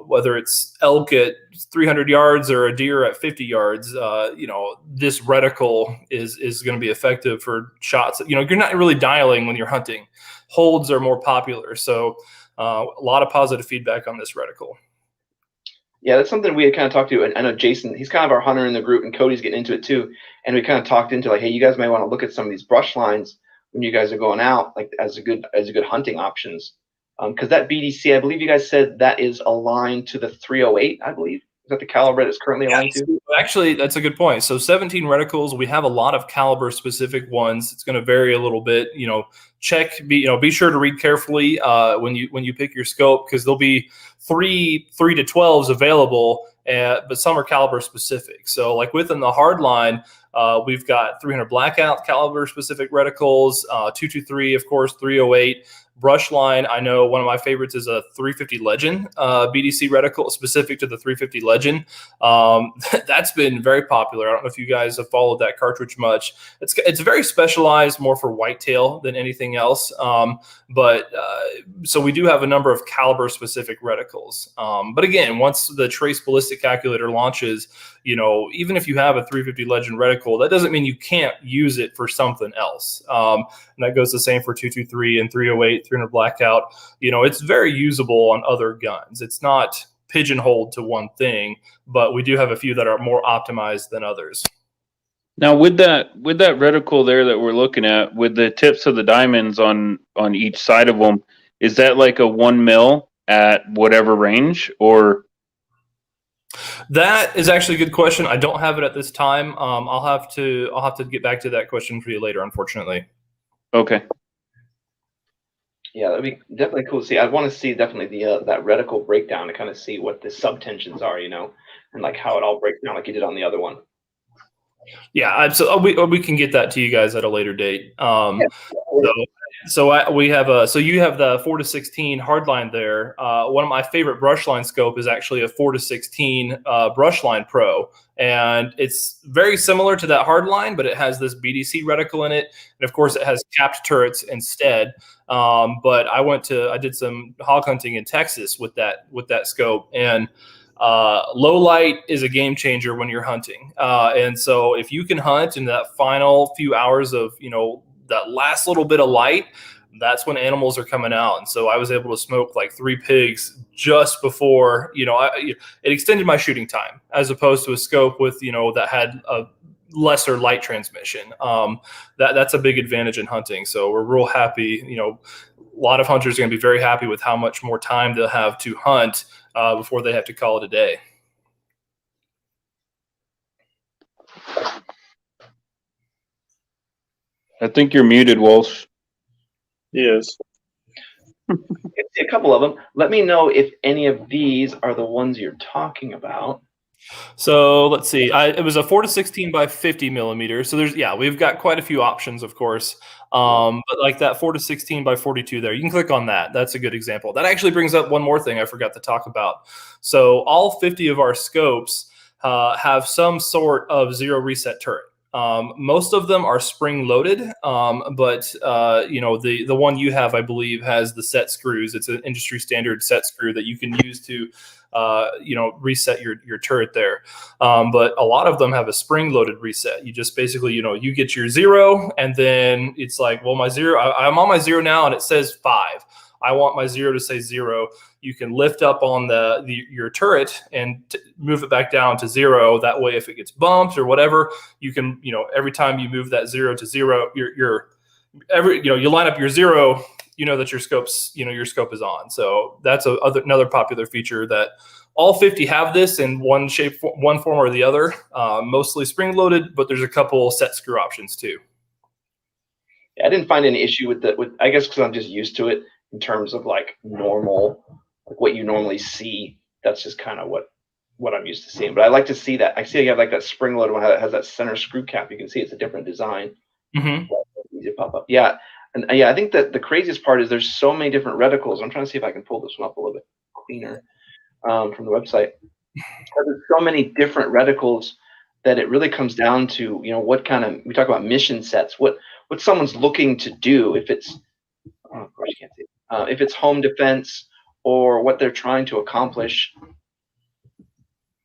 whether it's elk at 300 yards or a deer at 50 yards, this reticle is going to be effective for shots. You're not really dialing when you're hunting. Holds are more popular. So a lot of positive feedback on this reticle. Yeah, that's something we had kind of talked to. And I know Jason, he's kind of our hunter in the group, and Cody's getting into it too. And we kind of talked into like, hey, you guys may want to look at some of these brush lines when you guys are going out, like as a good hunting options. Because that BDC, I believe you guys said that is aligned to the 308, I believe. Is that the caliber it's currently aligned to? Actually, that's a good point. So 17 reticles, we have a lot of caliber specific ones. It's going to vary a little bit. Be sure to read carefully when you pick your scope, because there'll be 3 to 12s available, but some are caliber specific. So like within the Hardline, we've got 300 blackout caliber specific reticles, 223, of course, 308. Brush line, I know one of my favorites is a 350 Legend BDC reticle specific to the 350 Legend. That's been very popular. I don't know if you guys have followed that cartridge much. It's very specialized, more for whitetail than anything else. So we do have a number of caliber specific reticles. But again, once the Trace Ballistic Calculator launches, even if you have a 350 Legend reticle, that doesn't mean you can't use it for something else. And that goes the same for 223 and 308, 300 blackout. It's very usable on other guns. It's not pigeonholed to one thing, but we do have a few that are more optimized than others. Now, with that reticle there that we're looking at, with the tips of the diamonds on each side of them, is that like a 1 mil at whatever range, or? That is actually a good question. I don't have it at this time. I'll have to get back to that question for you later, unfortunately. Okay. Yeah, that'd be definitely cool to see. I want to see definitely the that reticle breakdown to kind of see what the subtensions are, and like how it all breaks down like you did on the other one. Yeah, so we can get that to you guys at a later date. So you have the 4-16 Hardline there. One of my favorite brushline scope is actually a 4-16 brushline Pro, and it's very similar to that Hardline, but it has this BDC reticle in it, and of course it has capped turrets instead. But I did some hog hunting in Texas with that scope, and low light is a game changer when you're hunting. And so if you can hunt in that final few hours of, that last little bit of light, that's when animals are coming out. And so I was able to smoke like 3 pigs just before, it extended my shooting time as opposed to a scope with, that had a lesser light transmission. That's a big advantage in hunting. So we're real happy, a lot of hunters are going to be very happy with how much more time they'll have to hunt before they have to call it a day. I think you're muted, Walsh. Yes. A couple of them. Let me know if any of these are the ones you're talking about. So let's see. It was a 4-16 by 50 millimeters. So we've got quite a few options, of course. But like that 4-16 by 42 there, you can click on that. That's a good example. That actually brings up one more thing I forgot to talk about. So all 50 of our scopes have some sort of zero reset turret. Most of them are spring loaded, but the one you have, I believe, has the set screws. It's an industry standard set screw that you can use to reset your turret there. But a lot of them have a spring loaded reset. You just basically, you get your 0, and then it's like, well, my 0, I'm on my 0 now, and it says 5. I want my 0 to say 0. You can lift up on your turret and move it back down to 0. That way, if it gets bumped or whatever, you can, every time you move that 0 to 0, you line up your 0, that your scope is on. So that's another popular feature that all 50 have this in one shape, one form or the other. Mostly spring loaded, but there's a couple set screw options too. Yeah, I didn't find any issue with I guess because I'm just used to it in terms of like normal, like what you normally see. That's just kind of what I'm used to seeing. But I like to see that. I see you have like that spring loaded one that has that center screw cap. You can see it's a different design. Mm-hmm. Easy to pop up. Yeah. And I think that the craziest part is there's so many different reticles. I'm trying to see if I can pull this one up a little bit cleaner from the website. There's so many different reticles that it really comes down to, what kind of, we talk about mission sets, what someone's looking to do. If it's, of course you can't see it. If it's home defense or what they're trying to accomplish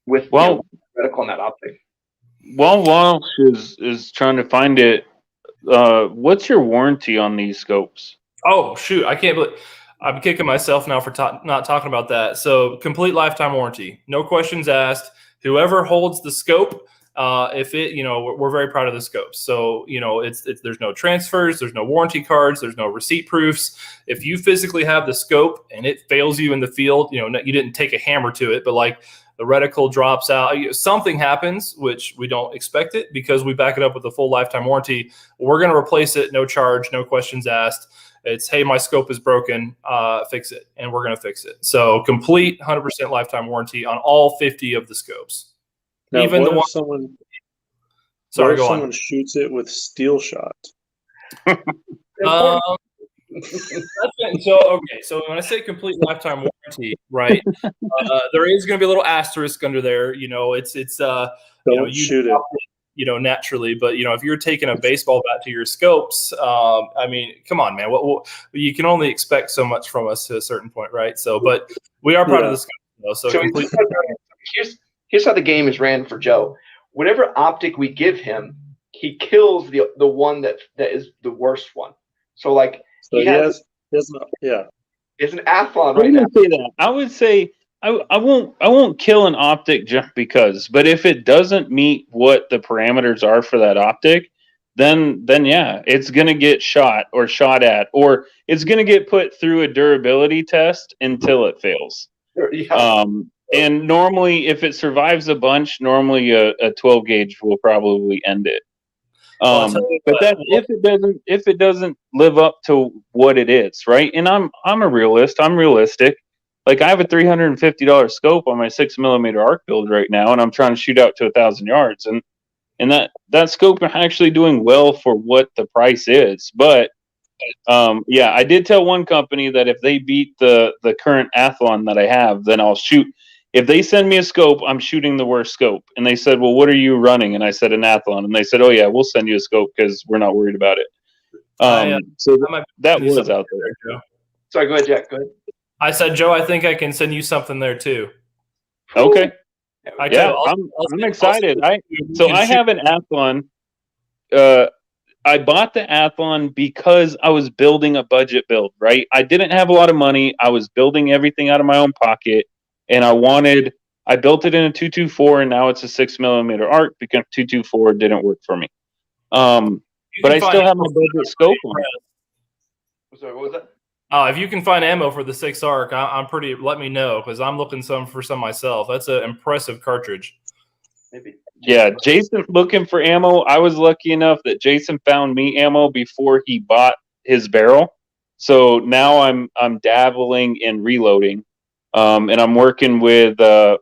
with reticle and that optic. While Walsh is trying to find it, what's your warranty on these scopes? Oh shoot, I can't believe I'm kicking myself now for not talking about that. So complete lifetime warranty, no questions asked. Whoever holds the scope, if it, we're very proud of the scopes. So there's no transfers, there's no warranty cards, there's no receipt proofs. If you physically have the scope and it fails you in the field, you didn't take a hammer to it, but like the reticle drops out, something happens, which we don't expect it because we back it up with a full lifetime warranty. We're going to replace it, no charge, no questions asked. It's, hey, my scope is broken, fix it, and we're going to fix it. So complete 100% lifetime warranty on all 50 of the scopes. Now, Even what the if one. someone, Sorry, what if go someone on. shoots it with steel shot? So when I say complete lifetime warranty, right, there is going to be a little asterisk under there. It's Don't shoot it. Naturally, but if you're taking a baseball bat to your scopes, I mean, come on, man. What you can only expect so much from us to a certain point, right? So, but we are proud of the scope, though. So complete. Here's how the game is ran for Joe. Whatever optic we give him, he kills the one that is the worst one. So like So he has it's an Athlon I right now. wouldn't say that. I would say I won't kill an optic just because. But if it doesn't meet what the parameters are for that optic, then yeah, it's gonna get shot at, or it's gonna get put through a durability test until it fails. Yeah. And normally, if it survives a bunch, normally a 12 gauge will probably end it. But if it doesn't live up to what it is, right? And I'm a realist. I'm realistic. Like I have a $350 scope on my 6mm arc build right now, and I'm trying to shoot out to 1,000 yards, and that scope is actually doing well for what the price is. But yeah, I did tell one company that if they beat the current Athlon that I have, then I'll shoot. If they send me a scope, I'm shooting the worst scope. And they said, well, what are you running? And I said, an Athlon. And they said, oh, yeah, we'll send you a scope because we're not worried about it. So that was out there. Joe. Sorry, go ahead, Jack. Go ahead. I said, Joe, I think I can send you something there, too. Okay. I'm excited. I have an Athlon. I bought the Athlon because I was building a budget build, right? I didn't have a lot of money. I was building everything out of my own pocket. And I built it in a 224, and now it's a 6mm arc because 224 didn't work for me. But I still have my budget scope on it. Sorry, what was that? If you can find ammo for the 6 arc, I'm pretty. Let me know because I'm looking for some myself. That's an impressive cartridge. Maybe. Yeah, Jason's looking for ammo. I was lucky enough that Jason found me ammo before he bought his barrel. So now I'm dabbling in reloading. And I'm working with a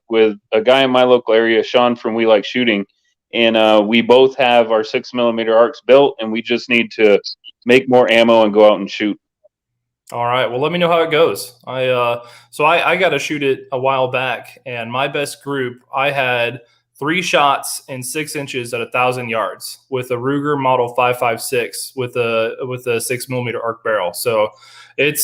guy in my local area, Sean from We Like Shooting, and we both have our 6mm arcs built, and we just need to make more ammo and go out and shoot. All right. Well, let me know how it goes. I got to shoot it a while back, and my best group, I had 3 shots in 6 inches at 1,000 yards with a Ruger Model 556 with a 6mm arc barrel. So and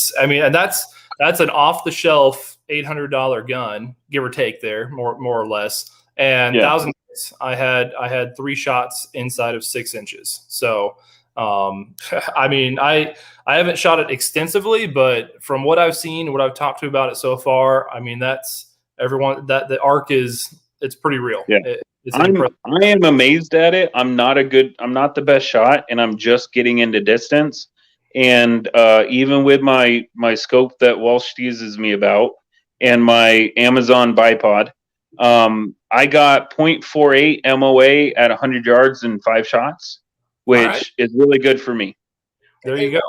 that's an off the shelf $800 gun, give or take there, more or less. And 1,000 I had 3 shots inside of 6 inches. So I haven't shot it extensively, but from what I've seen, what I've talked to about it so far, I mean, that's everyone that the arc it's pretty real. Yeah. I am amazed at it. I'm not the best shot, and I'm just getting into distance. And even with my scope that Walsh teases me about and my Amazon bipod, I got 0.48 MOA at 100 yards in 5 shots, which is really good for me. There you go.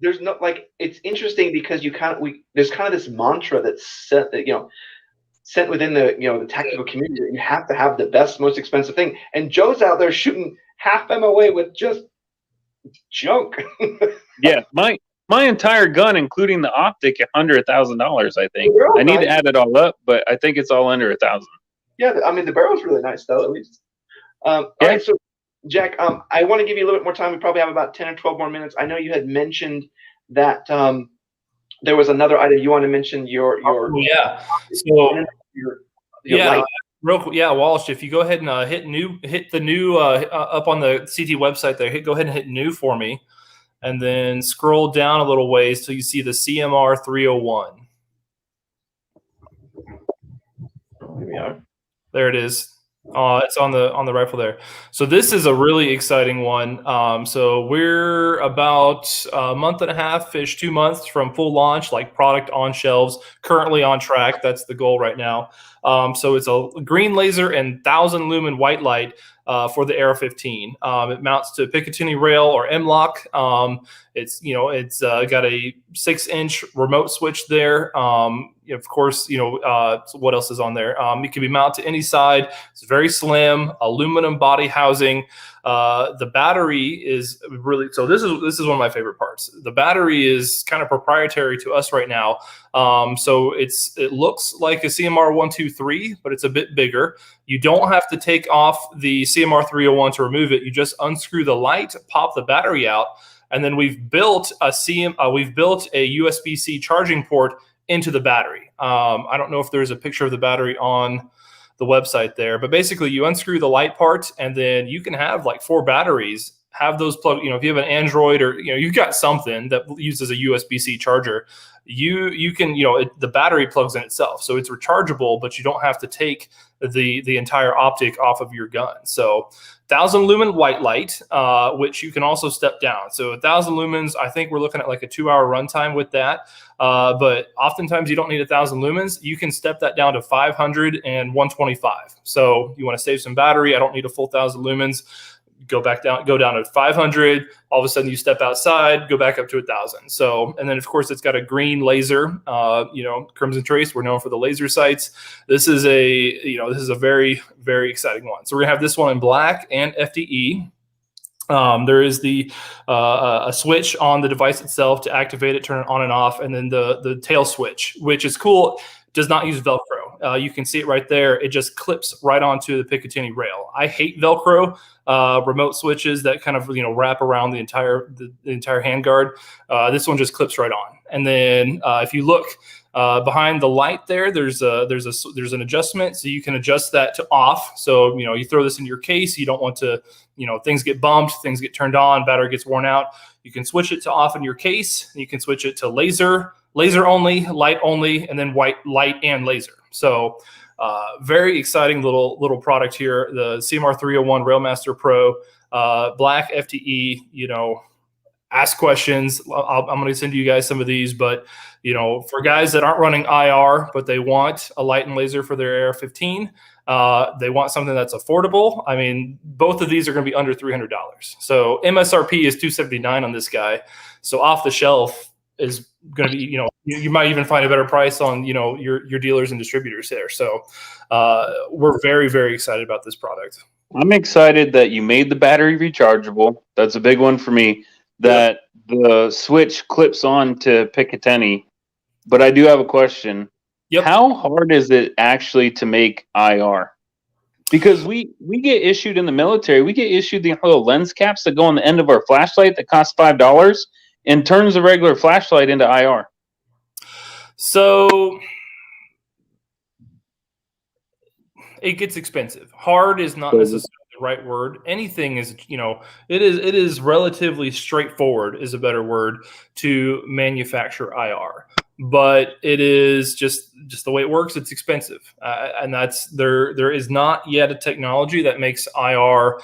There's no it's interesting because there's kind of this mantra that's set within the tactical community that you have to have the best, most expensive thing. And Joe's out there shooting half MOA with just junk. Yeah, my entire gun, including the optic, under $1,000. I think I need to add it all up, but I think it's all under 1,000. Yeah, I mean the barrel's really nice though, at least. All right, so Jack, I want to give you a little bit more time. We probably have about 10 or 12 more minutes. I know you had mentioned that there was another item you want to mention. Your real quick, Walsh. If you go ahead and hit the new up on the CT website there, go ahead and hit new for me. And then scroll down a little ways till you see the CMR 301. Here we are. There it is. It's on the rifle there. So this is a really exciting one. So we're about a month and a half-ish, 2 months from full launch, like product on shelves, currently on track. That's the goal right now. So it's a green laser and 1,000 lumen white light. for the AR-15. It mounts to Picatinny rail or M-LOK. It's got a 6-inch remote switch there. Of course, so what else is on there? It can be mounted to any side. It's very slim, aluminum body housing. The battery is really, so this is one of my favorite parts. The battery is kind of proprietary to us right now. So it looks like a CMR 123, but it's a bit bigger. You don't have to take off the CMR 301 to remove it. You just unscrew the light, pop the battery out, and then we've built a USB-C charging port into the battery. I don't know if there's a picture of the battery on the website there, but basically you unscrew the light part, and then you can have like 4 batteries. Have those plugged. If you have an Android or you've got something that uses a USB-C charger, you can the battery plugs in itself, so it's rechargeable, but you don't have to take the entire optic off of your gun. So 1,000 lumen white light, which you can also step down. So 1,000 lumens, I think we're looking at like a 2-hour runtime with that. But oftentimes you don't need 1,000 lumens. You can step that down to 500 and 125. So you want to save some battery. I don't need a full 1,000 lumens. Go down to 500. All of a sudden you step outside, go back up to 1,000. So, and then of course it's got a green laser, Crimson Trace. We're known for the laser sights. This is a very, very exciting one. So we're gonna have this one in black and FDE. There is a switch on the device itself to activate it, turn it on and off, and then the tail switch, which is cool. Does not use Velcro. You can see it right there. It just clips right onto the Picatinny rail. I hate Velcro remote switches that kind of wrap around the entire handguard. This one just clips right on. And then if you look behind the light there's an adjustment, so you can adjust that to off. So you throw this in your case. You don't want to things get bumped, things get turned on, battery gets worn out. You can switch it to off in your case. And you can switch it to laser only, light only, and then white light and laser. So very exciting little product here. The CMR 301 Railmaster Pro, black FTE. Ask questions. I'm going to send you guys some of these, but for guys that aren't running IR, but they want a light and laser for their AR-15, they want something that's affordable. I mean, both of these are going to be under $300. So MSRP is $279 on this guy. So off the shelf is going to be, you might even find a better price on, your dealers and distributors there. So we're very, very excited about this product. I'm excited that you made the battery rechargeable. That's a big one for me. That the switch clips on to Picatinny. But I do have a question. Yep. How hard is it actually to make IR? Because we get issued in the military, we get issued the little lens caps that go on the end of our flashlight that cost $5 and turns the regular flashlight into IR. So it gets expensive. Hard is not necessarily the right word. Anything is, it is relatively straightforward is a better word to manufacture IR. But it is just the way it works. It's expensive, and there is not yet a technology that makes IR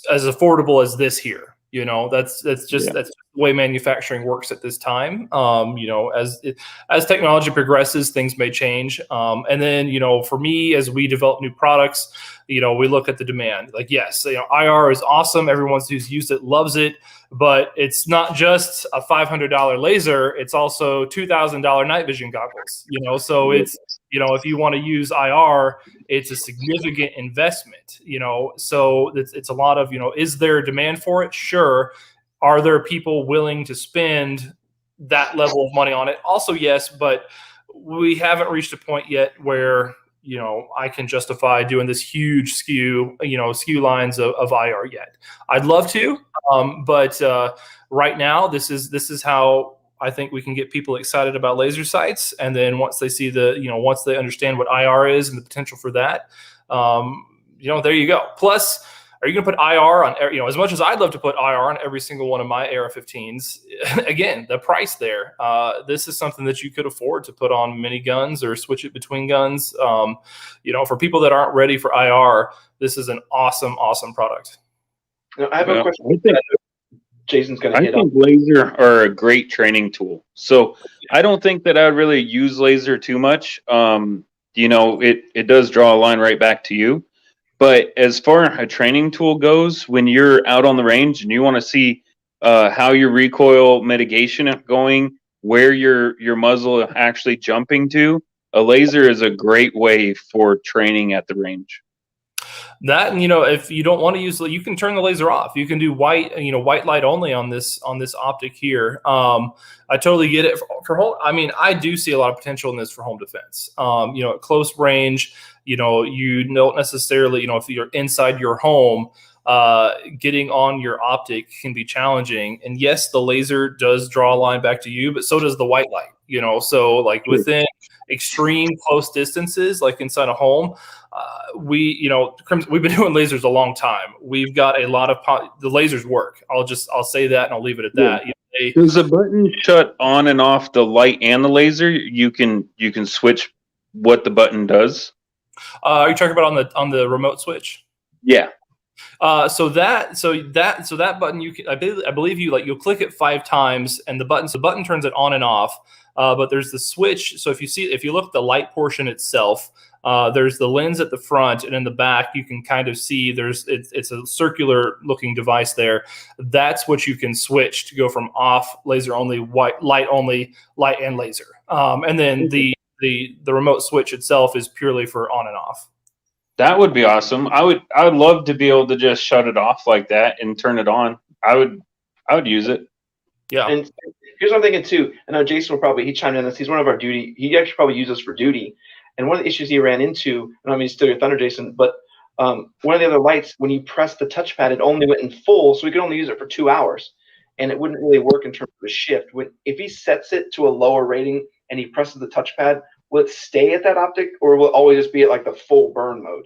as affordable as this here. That's the way manufacturing works at this time. As technology progresses, things may change. And then, for me, as we develop new products, we look at the demand. Like, yes, IR is awesome. Everyone who's used it loves it, but it's not just a $500 laser. It's also $2,000 night vision goggles, so it's, if you want to use IR, it's a significant investment, so it's a lot of, is there a demand for it? Sure. Are there people willing to spend that level of money on it? Also, yes, but we haven't reached a point yet where, I can justify doing this huge SKU lines of IR yet. I'd love to, but right now, this is how I think we can get people excited about laser sights. And then once they see once they understand what IR is and the potential for that, there you go. Plus, are you going to put IR on, as much as I'd love to put IR on every single one of my AR-15s, again, the price there, this is something that you could afford to put on mini guns or switch it between guns. For people that aren't ready for IR, this is an awesome, awesome product. I have a question. Jason's going to hit on. I think laser are a great training tool. So I don't think that I would really use laser too much. It does draw a line right back to you. But as far as a training tool goes, when you're out on the range and you want to see how your recoil mitigation is going, where your muzzle is actually jumping to, a laser is a great way for training at the range. That, and if you don't want to use, you can turn the laser off. You can do white light only on this optic here. I totally get it for home. I mean, I do see a lot of potential in this for home defense. At close range, you don't necessarily, if you're inside your home, getting on your optic can be challenging. And yes, the laser does draw a line back to you, but so does the white light. So like within extreme close distances, like inside a home, we've been doing lasers a long time. We've got a lot of the lasers work. I'll say that, and I'll leave it at that. Does the button shut on and off the light and the laser? You can switch what the button does. Are you talking about on the remote switch? Yeah. So that button, you can, I believe you'll click it 5 times, and the button turns it on and off. But there's the switch. So if you look at the light portion itself, there's the lens at the front, and in the back you can kind of see it's a circular looking device there. That's what you can switch to go from off, laser only, light only, light and laser. And then the remote switch itself is purely for on and off. That would be awesome. I would love to be able to just shut it off like that and turn it on. I would use it. Yeah. And here's what I'm thinking too. I know Jason he chimed in on this. He's one of our duty. He actually probably uses us for duty. And one of the issues he ran into, and I mean, steal your thunder, Jason, but one of the other lights, when you press the touchpad, it only went in full, so we could only use it for 2 hours. And it wouldn't really work in terms of a shift. If he sets it to a lower rating and he presses the touchpad, will it stay at that optic, or will it always just be at like the full burn mode?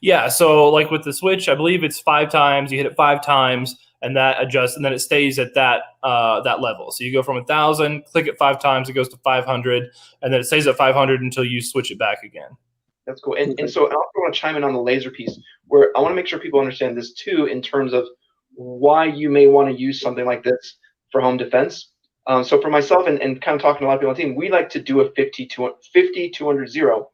Yeah, so like with the switch, I believe it's 5 times. You hit it 5 times, and that adjusts, and then it stays at that level. So you go from 1,000, click it 5 times, it goes to 500, and then it stays at 500 until you switch it back again. That's cool. And so I also want to chime in on the laser piece, where I want to make sure people understand this too, in terms of why you may want to use something like this for home defense. So for myself and kind of talking to a lot of people on the team, we like to do a 50-200 zero.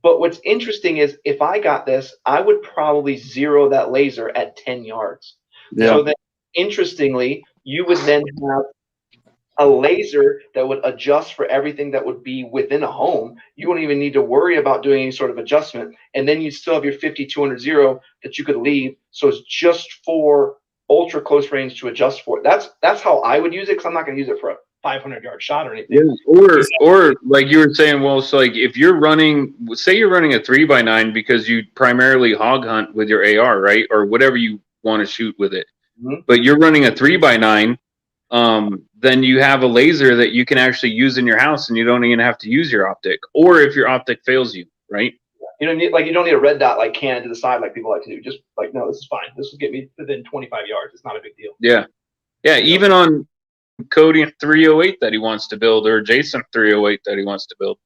But what's interesting is if I got this, I would probably zero that laser at 10 yards. Yeah. So then, interestingly, you would then have a laser that would adjust for everything that would be within a home. You wouldn't even need to worry about doing any sort of adjustment. And then you still have your 50-200 zero that you could leave. So it's just for ultra close range to adjust for. That's how I would use it, because I'm not going to use it for a 500-yard shot or anything. Yeah, or like you were saying, well, so like if you're running, say you're running a 3x9 because you primarily hog hunt with your AR, right, or whatever you want to shoot with it, but you're running a 3x9, then you have a laser that you can actually use in your house, and you don't even have to use your optic. Or if your optic fails you, right? You don't need a red dot like cannon to the side like people like to do. Just like, no, this is fine. This will get me within 25 yards. It's not a big deal. Yeah, even on Cody 308 that he wants to build, or Jason 308 that he wants to build.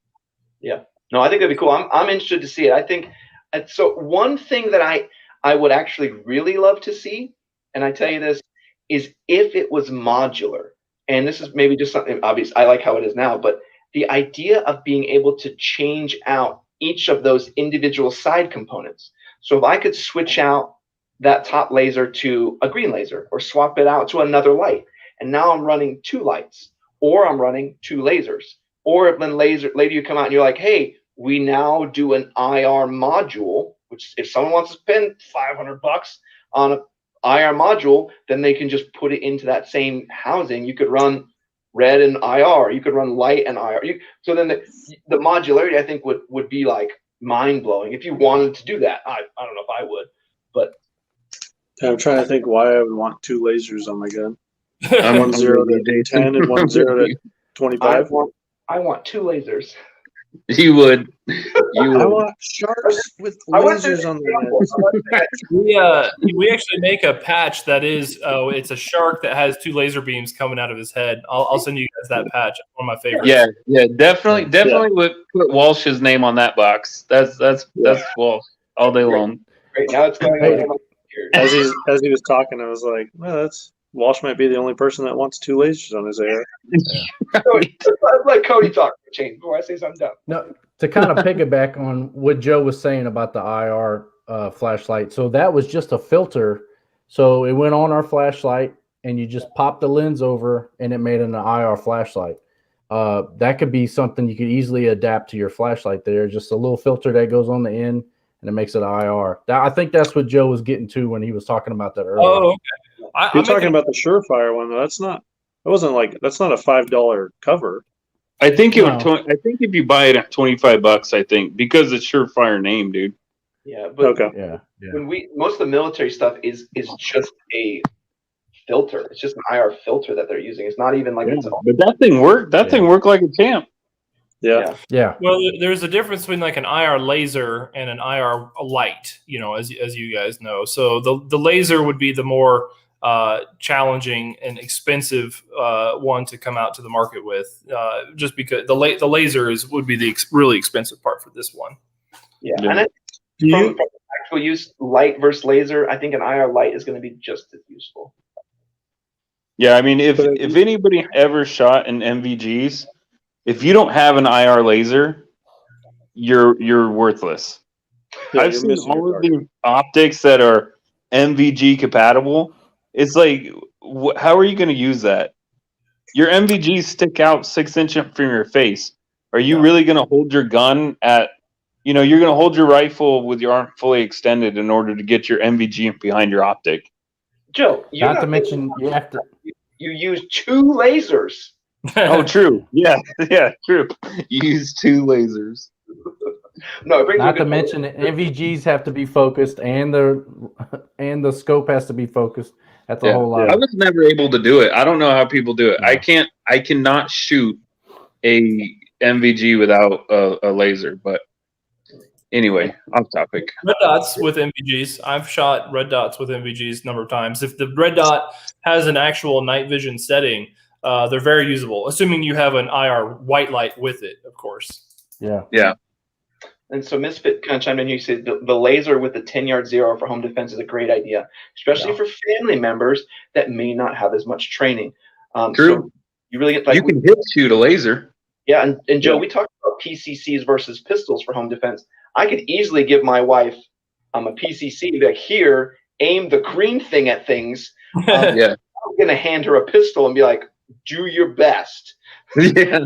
Yeah, no, I think that'd be cool. I'm interested to see it. I think so. One thing that I would actually really love to see, and I tell you this, is if it was modular. And this is maybe just something obvious. I like how it is now, but the idea of being able to change out each of those individual side components. So if I could switch out that top laser to a green laser, or swap it out to another light, and now I'm running 2 lights, or I'm running 2 lasers. Or if then later you come out and you're like, hey, we now do an IR module, which if someone wants to spend $500 on an IR module, then they can just put it into that same housing. You could run red and IR. You could run light and IR. So then the modularity, I think, would be like mind-blowing if you wanted to do that. I don't know if I would, but I'm trying to think why I would want 2 lasers on my gun. 1 0 to 10 and 1 0 to 25. I want 2 lasers. You would. I want sharks with lasers on their heads. We actually make a patch that is it's a shark that has 2 laser beams coming out of his head. I'll send you guys that patch. It's one of my favorites. Yeah, definitely would put Walsh's name on that box. That's Walsh all day long. Great. Now it's going on. As he was talking, I was like, well, Walsh might be the only person that wants 2 lasers on his AR. Let Cody talk for change before I say something dumb. No, to kind of piggyback on what Joe was saying about the IR flashlight. So that was just a filter. So it went on our flashlight, and you just pop the lens over, and it made an IR flashlight. That could be something you could easily adapt to your flashlight there. Just a little filter that goes on the end, and it makes it IR. I think that's what Joe was getting to when he was talking about that earlier. Oh, okay. You're talking about the Surefire one, though. That's not a $5 cover. I think it No. would. I think if you buy it at $25, I think because it's Surefire name, dude. Yeah, but Okay. Yeah. when most of the military stuff is just a filter. It's just an IR filter that they're using. It's not even like it's But that thing worked. That thing worked like a champ. Yeah. Yeah. Well, there's a difference between like an IR laser and an IR light, as you guys know. So the laser would be the more challenging and expensive one to come out to the market with, just because the laser would be the really expensive part for this one. Yeah, Yeah. and from actual use, light versus laser, I think an IR light is going to be just as useful. Yeah, I mean, if anybody ever shot in MVGs, if you don't have an IR laser, you're worthless. Yeah, I've you're seen missing all your of the optics that are MVG compatible. It's like, how are you going to use that? Your MVGs stick out 6 inches from your face. Are you really going to hold your gun at? You're going to hold your rifle with your arm fully extended in order to get your MVG behind your optic. Joe, Not to mention, you have to. You use 2 lasers. Oh, true. Yeah, true. You use 2 lasers. No, it brings Not to mention, the NVGs have to be focused, and the scope has to be focused. That's a whole lot. I was never able to do it. I don't know how people do it. No. I cannot shoot a MVG without a laser. But anyway, off topic. Red dots with MVGs. I've shot red dots with MVGs a number of times. If the red dot has an actual night vision setting, they're very usable, assuming you have an IR white light with it, of course. Yeah. Yeah. And so Misfit kind of chimed in here. He said the laser with the 10-yard zero for home defense is a great idea, especially for family members that may not have as much training. True. So you really get You can hit shoot a laser. Yeah, and Joe, we talked about PCCs versus pistols for home defense. I could easily give my wife a PCC and be like, here, aim the green thing at things. Yeah. I'm going to hand her a pistol and be like, do your best. Yeah.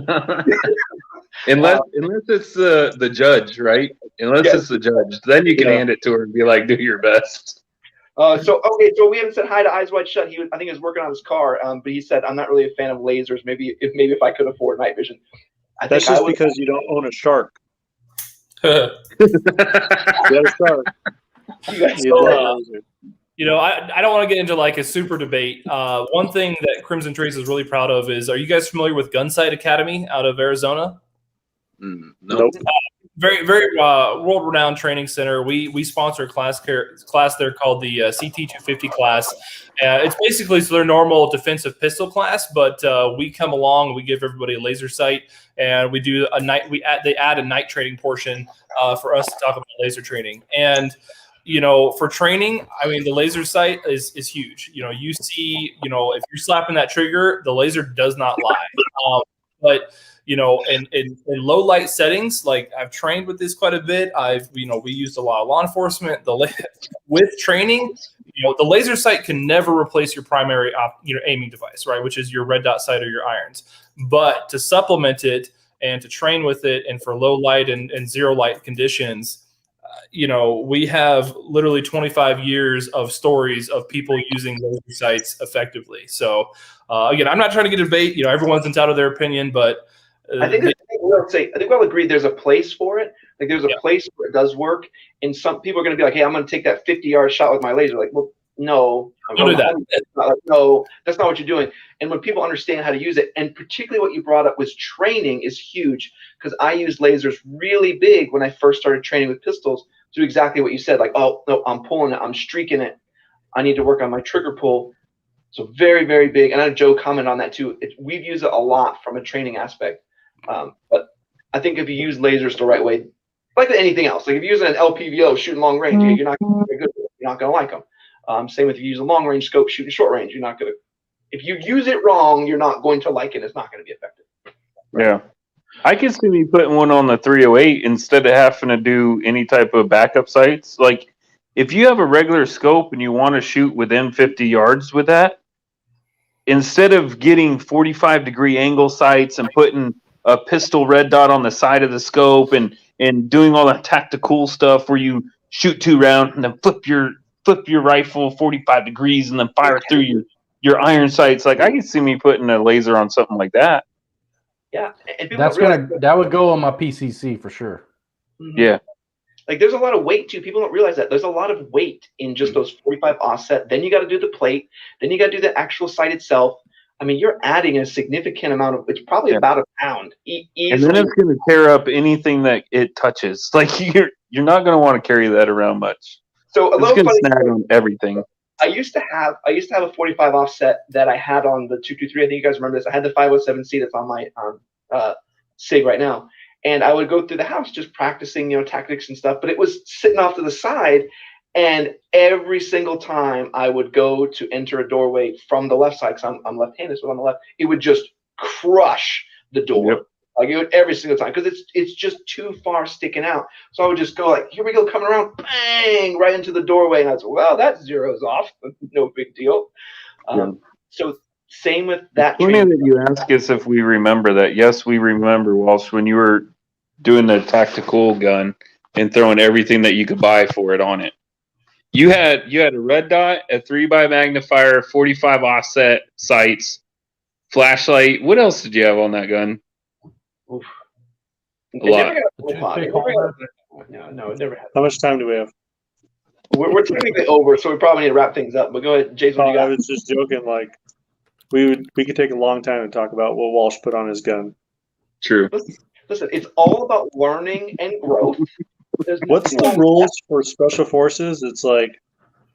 Unless it's the judge, right? Unless it's the judge, then you can hand it to her and be like, "Do your best." So we haven't said hi to Eyes Wide Shut. I think he was working on his car, but he said, "I'm not really a fan of lasers. Maybe if I could afford night vision." That's just because you don't own a shark. You got a shark. I don't want to get into like a super debate. One thing that Crimson Trace is really proud of is, are you guys familiar with Gunsight Academy out of Arizona? Nope. Very, very world-renowned training center. We sponsor a class there called the CT250 class. It's basically their normal defensive pistol class, but we come along, we give everybody a laser sight, and we do a night. They add a night training portion for us to talk about laser training. And for training, I mean, the laser sight is huge. You see, if you're slapping that trigger, the laser does not lie. But in low light settings, like I've trained with this quite a bit. We used a lot of law enforcement. With training, the laser sight can never replace your primary aiming device, right? Which is your red dot sight or your irons. But to supplement it and to train with it, and for low light and zero light conditions, we have literally 25 years of stories of people using laser sights effectively. So again, I'm not trying to get a debate. Everyone's entitled to their opinion, but I think we'll agree there's a place for it. Like there's a place where it does work, and some people are going to be like, "Hey, I'm going to take that 50-yard shot with my laser." Like, well, no, don't do that. No, that's not what you're doing. And when people understand how to use it, and particularly what you brought up was training is huge, because I used lasers really big when I first started training with pistols. Do exactly what you said. Like, oh no, I'm pulling it, I'm streaking it. I need to work on my trigger pull. So very, very big. And I know Joe commented on that too. We've used it a lot from a training aspect. But I think if you use lasers the right way, like anything else, like if you're using an LPVO shooting long range, you're not going to be good. You're not going to like them. Same with if you use a long range scope shooting short range, you're not going to. If you use it wrong, you're not going to like it. It's not going to be effective. Yeah. I could see me putting one on the 308 instead of having to do any type of backup sights. Like if you have a regular scope and you want to shoot within 50 yards with that, instead of getting 45-degree angle sights and putting a pistol red dot on the side of the scope and doing all that tactical stuff where you shoot 2 rounds and then flip your rifle 45 degrees and then fire through your iron sights, like I can see me putting a laser on something like that. Yeah, and that would go on my PCC for sure. Mhm. Yeah. Like there's a lot of weight too. People don't realize that there's a lot of weight in just those 45 offset. Then you got to do the plate. Then you got to do the actual sight itself. I mean, you're adding a significant amount of. It's probably about a pound. And then it's going to tear up anything that it touches. Like you're not going to want to carry that around much. So it's going to snag on everything. I used to have a 45 offset that I had on the 223. I think you guys remember this. I had the 507C that's on my Sig right now. And I would go through the house just practicing, tactics and stuff. But it was sitting off to the side, and every single time I would go to enter a doorway from the left side, because I'm left-handed, so on the left, it would just crush the door. Yep. Like it would every single time, because it's just too far sticking out. So I would just go like, here we go, coming around, bang, right into the doorway, and I was, well, that zeroes off, no big deal. So. Same with that. Funny that you ask us if we remember that. Yes, we remember, Walsh, when you were doing the tactical gun and throwing everything that you could buy for it on it. You had a red dot, a 3x magnifier, 45 offset sights, flashlight. What else did you have on that gun? Oof. A lot. No, it never had. How much time do we have? We're technically over, so we probably need to wrap things up. But go ahead, Jason. I was just joking. Like we could take a long time to talk about what Walsh put on his gun. True. Listen, it's all about learning and growth. What's the rules for special forces? It's like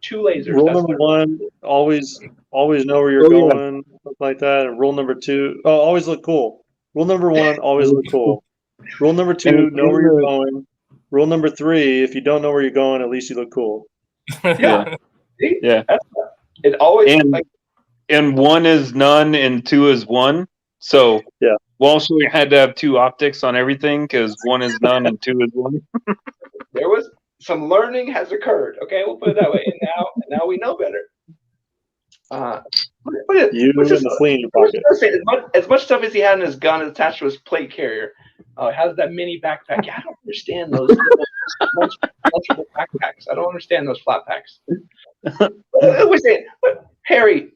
2 lasers. Rule number 1: always know where you're going, stuff like that. And rule number 2: always look cool. Rule number 1: always look cool. Rule number 2: know where you're going. Rule number 3: if you don't know where you're going, at least you look cool. Yeah. Yeah. It always. And 1 is none and 2 is 1. So yeah, Walsh had to have 2 optics on everything because 1 is none and 2 is 1. There was some learning has occurred. Okay, we'll put it that way. And now we know better. You in the fleeing pocket. As much stuff as he had in his gun attached to his plate carrier. How's that mini backpack? Yeah, I don't understand those lunchable backpacks. I don't understand those flat packs. But Harry.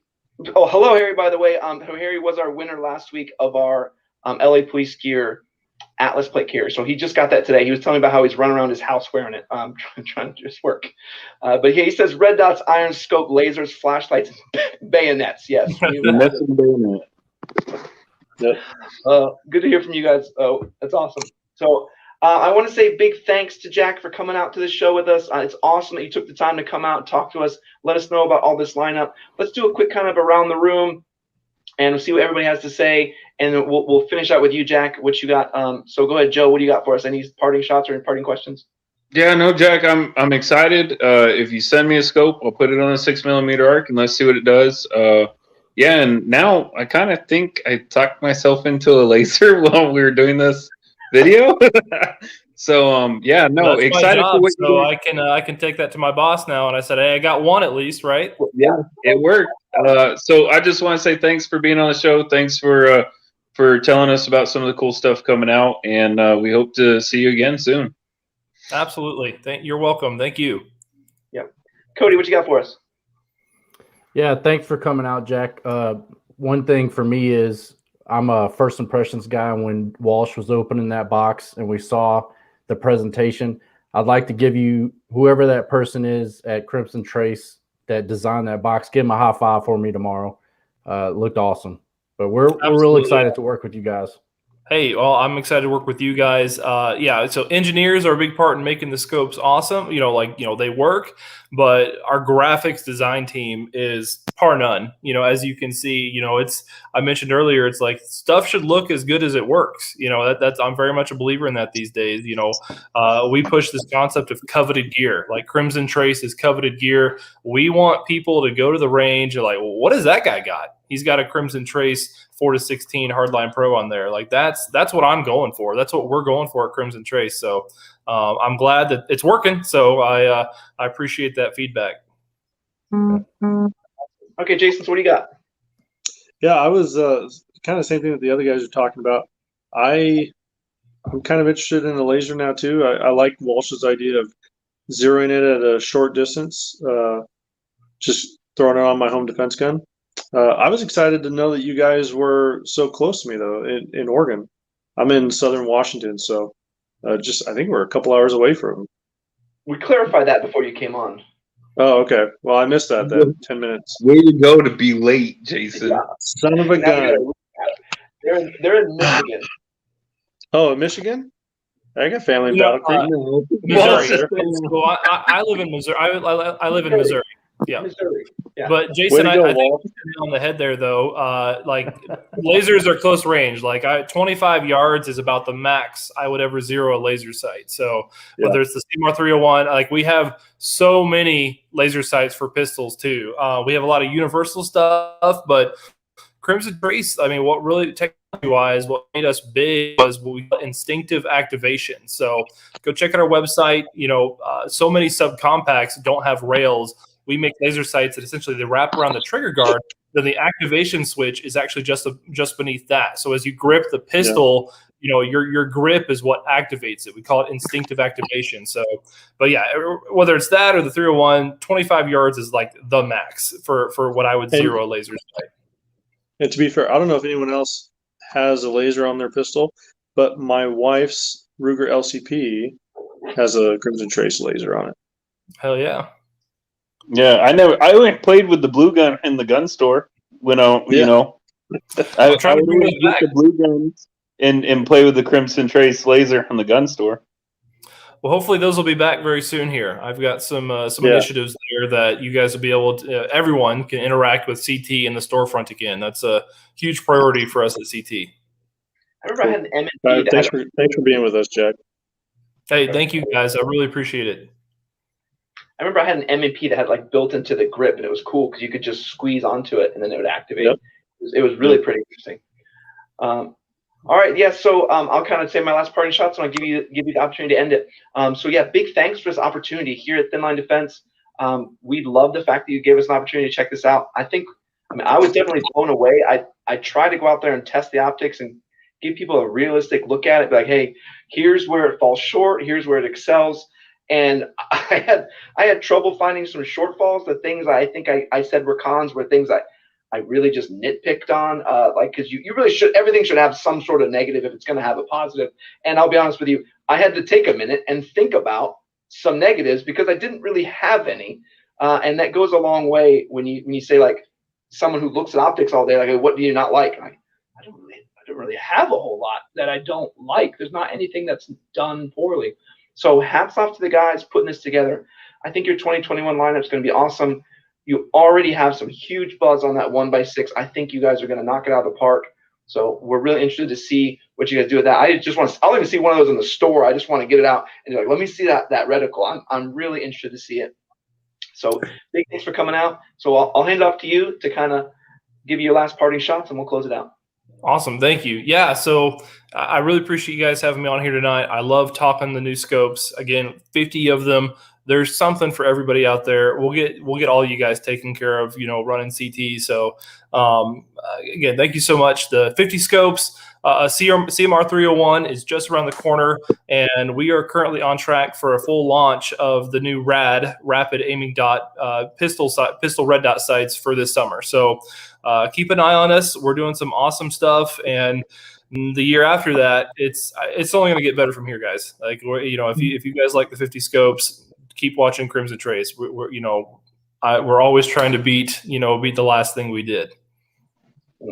Oh, hello, Harry, by the way. Harry was our winner last week of our LA Police Gear Atlas plate carrier. So he just got that today. He was telling me about how he's running around his house wearing it, trying to just work. But he says red dots, iron scope, lasers, flashlights, bayonets. Yes. Bayonet. Yep. Good to hear from you guys. Oh, that's awesome. So I want to say big thanks to Jack for coming out to the show with us. It's awesome that you took the time to come out and talk to us. Let us know about all this lineup. Let's do a quick kind of around the room, and we'll see what everybody has to say. And then we'll finish out with you, Jack. What you got? So go ahead, Joe. What do you got for us? Any parting shots or any parting questions? Yeah, no, Jack. I'm excited. If you send me a scope, I'll put it on a 6mm arc and let's see what it does. Yeah, and now I kind of think I talked myself into a laser while we were doing this video. So yeah, no, that's excited my job, for what so I can take that to my boss now. And I said, hey, I got 1 at least, right? Yeah, it worked. So I just want to say thanks for being on the show. Thanks for telling us about some of the cool stuff coming out, and we hope to see you again soon. Absolutely. You're welcome. Thank you. Yeah, Cody, what you got for us? Yeah, thanks for coming out, Jack. One thing for me is I'm a first impressions guy. When Walsh was opening that box and we saw the presentation, I'd like to give you, whoever that person is at Crimson Trace that designed that box, give him a high five for me tomorrow. It looked awesome. But we're real excited to work with you guys. Hey, well, I'm excited to work with you guys. Yeah, so engineers are a big part in making the scopes awesome. They work, but our graphics design team is par none. As you can see, I mentioned earlier, it's like stuff should look as good as it works. That's I'm very much a believer in that these days. We push this concept of coveted gear, like Crimson Trace is coveted gear. We want people to go to the range and like, well, what does that guy got? he's got a Crimson Trace 4-16 Hardline Pro on there. Like that's what I'm going for. That's what we're going for at Crimson Trace. So I'm glad that it's working. So I appreciate that feedback. Okay, Jason, so what do you got? Yeah, I was kind of the same thing that the other guys are talking about. I'm kind of interested in the laser now too. I like Walsh's idea of zeroing it at a short distance, just throwing it on my home defense gun. I was excited to know that you guys were so close to me though in Oregon. I'm in Southern Washington, so I think we're a couple hours away from. We clarified that before you came on. Oh, okay. Well, I missed that then. 10 minutes. Way to go to be late, Jason. Yeah. Son of a gun. They're in Michigan. Oh, in Michigan? I got family in Battle Creek. Missouri. So I live in Missouri. I live in Missouri. Yeah. Missouri. Yeah. But Jason, Way to go, I think you hit it on the head there, though. Like lasers are close range. Like 25 yards is about the max I would ever zero a laser sight. So whether it's the CMR 301, like we have so many laser sights for pistols too. We have a lot of universal stuff, but Crimson Trace, I mean, what really technology-wise, what made us big was instinctive activation. So go check out our website. You know, so many subcompacts don't have rails. We make laser sights that essentially they wrap around the trigger guard. Then the activation switch is actually just beneath that. So as you grip the pistol, you know, your grip is what activates it. We call it instinctive activation. So, but yeah, whether it's that or the 301, 25 yards is like the max for what I would zero a laser sight. And to be fair, I don't know if anyone else has a laser on their pistol, but my wife's Ruger LCP has a Crimson Trace laser on it. Hell yeah. Yeah, I went played with the blue gun in the gun store when you know. I would get the blue guns and play with the Crimson Trace laser in the gun store. Well, hopefully those will be back very soon here. I've got some initiatives there that you guys will be able to, everyone can interact with CT in the storefront again. That's a huge priority for us at CT. I remember I had an M&P. Thanks for being with us, Jack. Hey, thank you guys. I really appreciate it. I remember I had an M&P that had like built into the grip, and it was cool because you could just squeeze onto it and then it would activate. Yep. It was really pretty interesting. All right, yeah. So I'll kind of say my last parting shots, and I'll give you the opportunity to end it. So yeah, big thanks for this opportunity here at Thin Line Defense. We love the fact that you gave us an opportunity to check this out. I was definitely blown away. I tried to go out there and test the optics and give people a realistic look at it. Be like, hey, here's where it falls short. Here's where it excels. And I had trouble finding some shortfalls. The things I think I said were cons were things I really just nitpicked on, because you really should, everything should have some sort of negative if it's going to have a positive. And I'll be honest with you, I had to take a minute and think about some negatives because I didn't really have any. And that goes a long way when you say like someone who looks at optics all day, like, hey, what do you not like? And I don't really have a whole lot that I don't like. There's not anything that's done poorly. So hats off to the guys putting this together. I think your 2021 lineup is going to be awesome. You already have some huge buzz on that 1x6. I think you guys are going to knock it out of the park. So we're really interested to see what you guys do with that. I'll even see one of those in the store. I just want to get it out and like, let me see that reticle. I'm really interested to see it. So big thanks for coming out. So I'll hand it off to you to kind of give you your last parting shots, and we'll close it out. Awesome. Thank you. Yeah. So I really appreciate you guys having me on here tonight. I love talking the new scopes. Again, 50 of them. There's something for everybody out there. We'll get all you guys taken care of, running CT. So again, thank you so much. The 50 scopes, CMR 301 is just around the corner, and we are currently on track for a full launch of the new rapid aiming dot pistol red dot sights for this summer. So keep an eye on us. We're doing some awesome stuff, and the year after that, it's only going to get better from here, guys. Like if you guys like the 50 scopes, keep watching Crimson Trace. We're always trying to beat the last thing we did.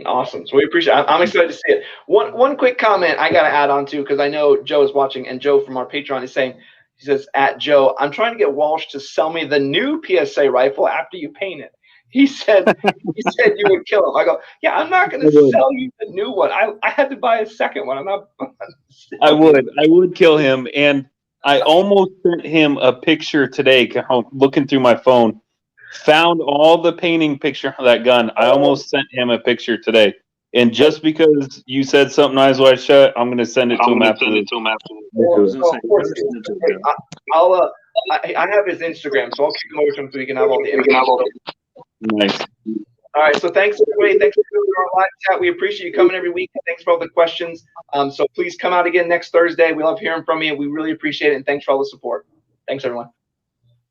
Awesome. So we appreciate it. I'm excited to see it. One quick comment I got to add on to, because I know Joe is watching, and Joe from our Patreon is saying, he says, at Joe, I'm trying to get Walsh to sell me the new PSA rifle after you paint it. He said you would kill him. I go, yeah, I'm not going to sell you the new one. I had to buy a second one. I'm not. I would kill him, and I almost sent him a picture today, looking through my phone, found all the painting picture of that gun. I almost sent him a picture today. And just because you said something eyes wide shut, I'm going to send it to him after. I was gonna say, Of course, I have his Instagram, so I'll kick him over to him so he can have all the info. Nice. All right, so thanks everybody. Thanks for doing our live chat. We appreciate you coming every week. Thanks for all the questions. So please come out again next Thursday. We love hearing from you. We really appreciate it, and thanks for all the support. Thanks, everyone.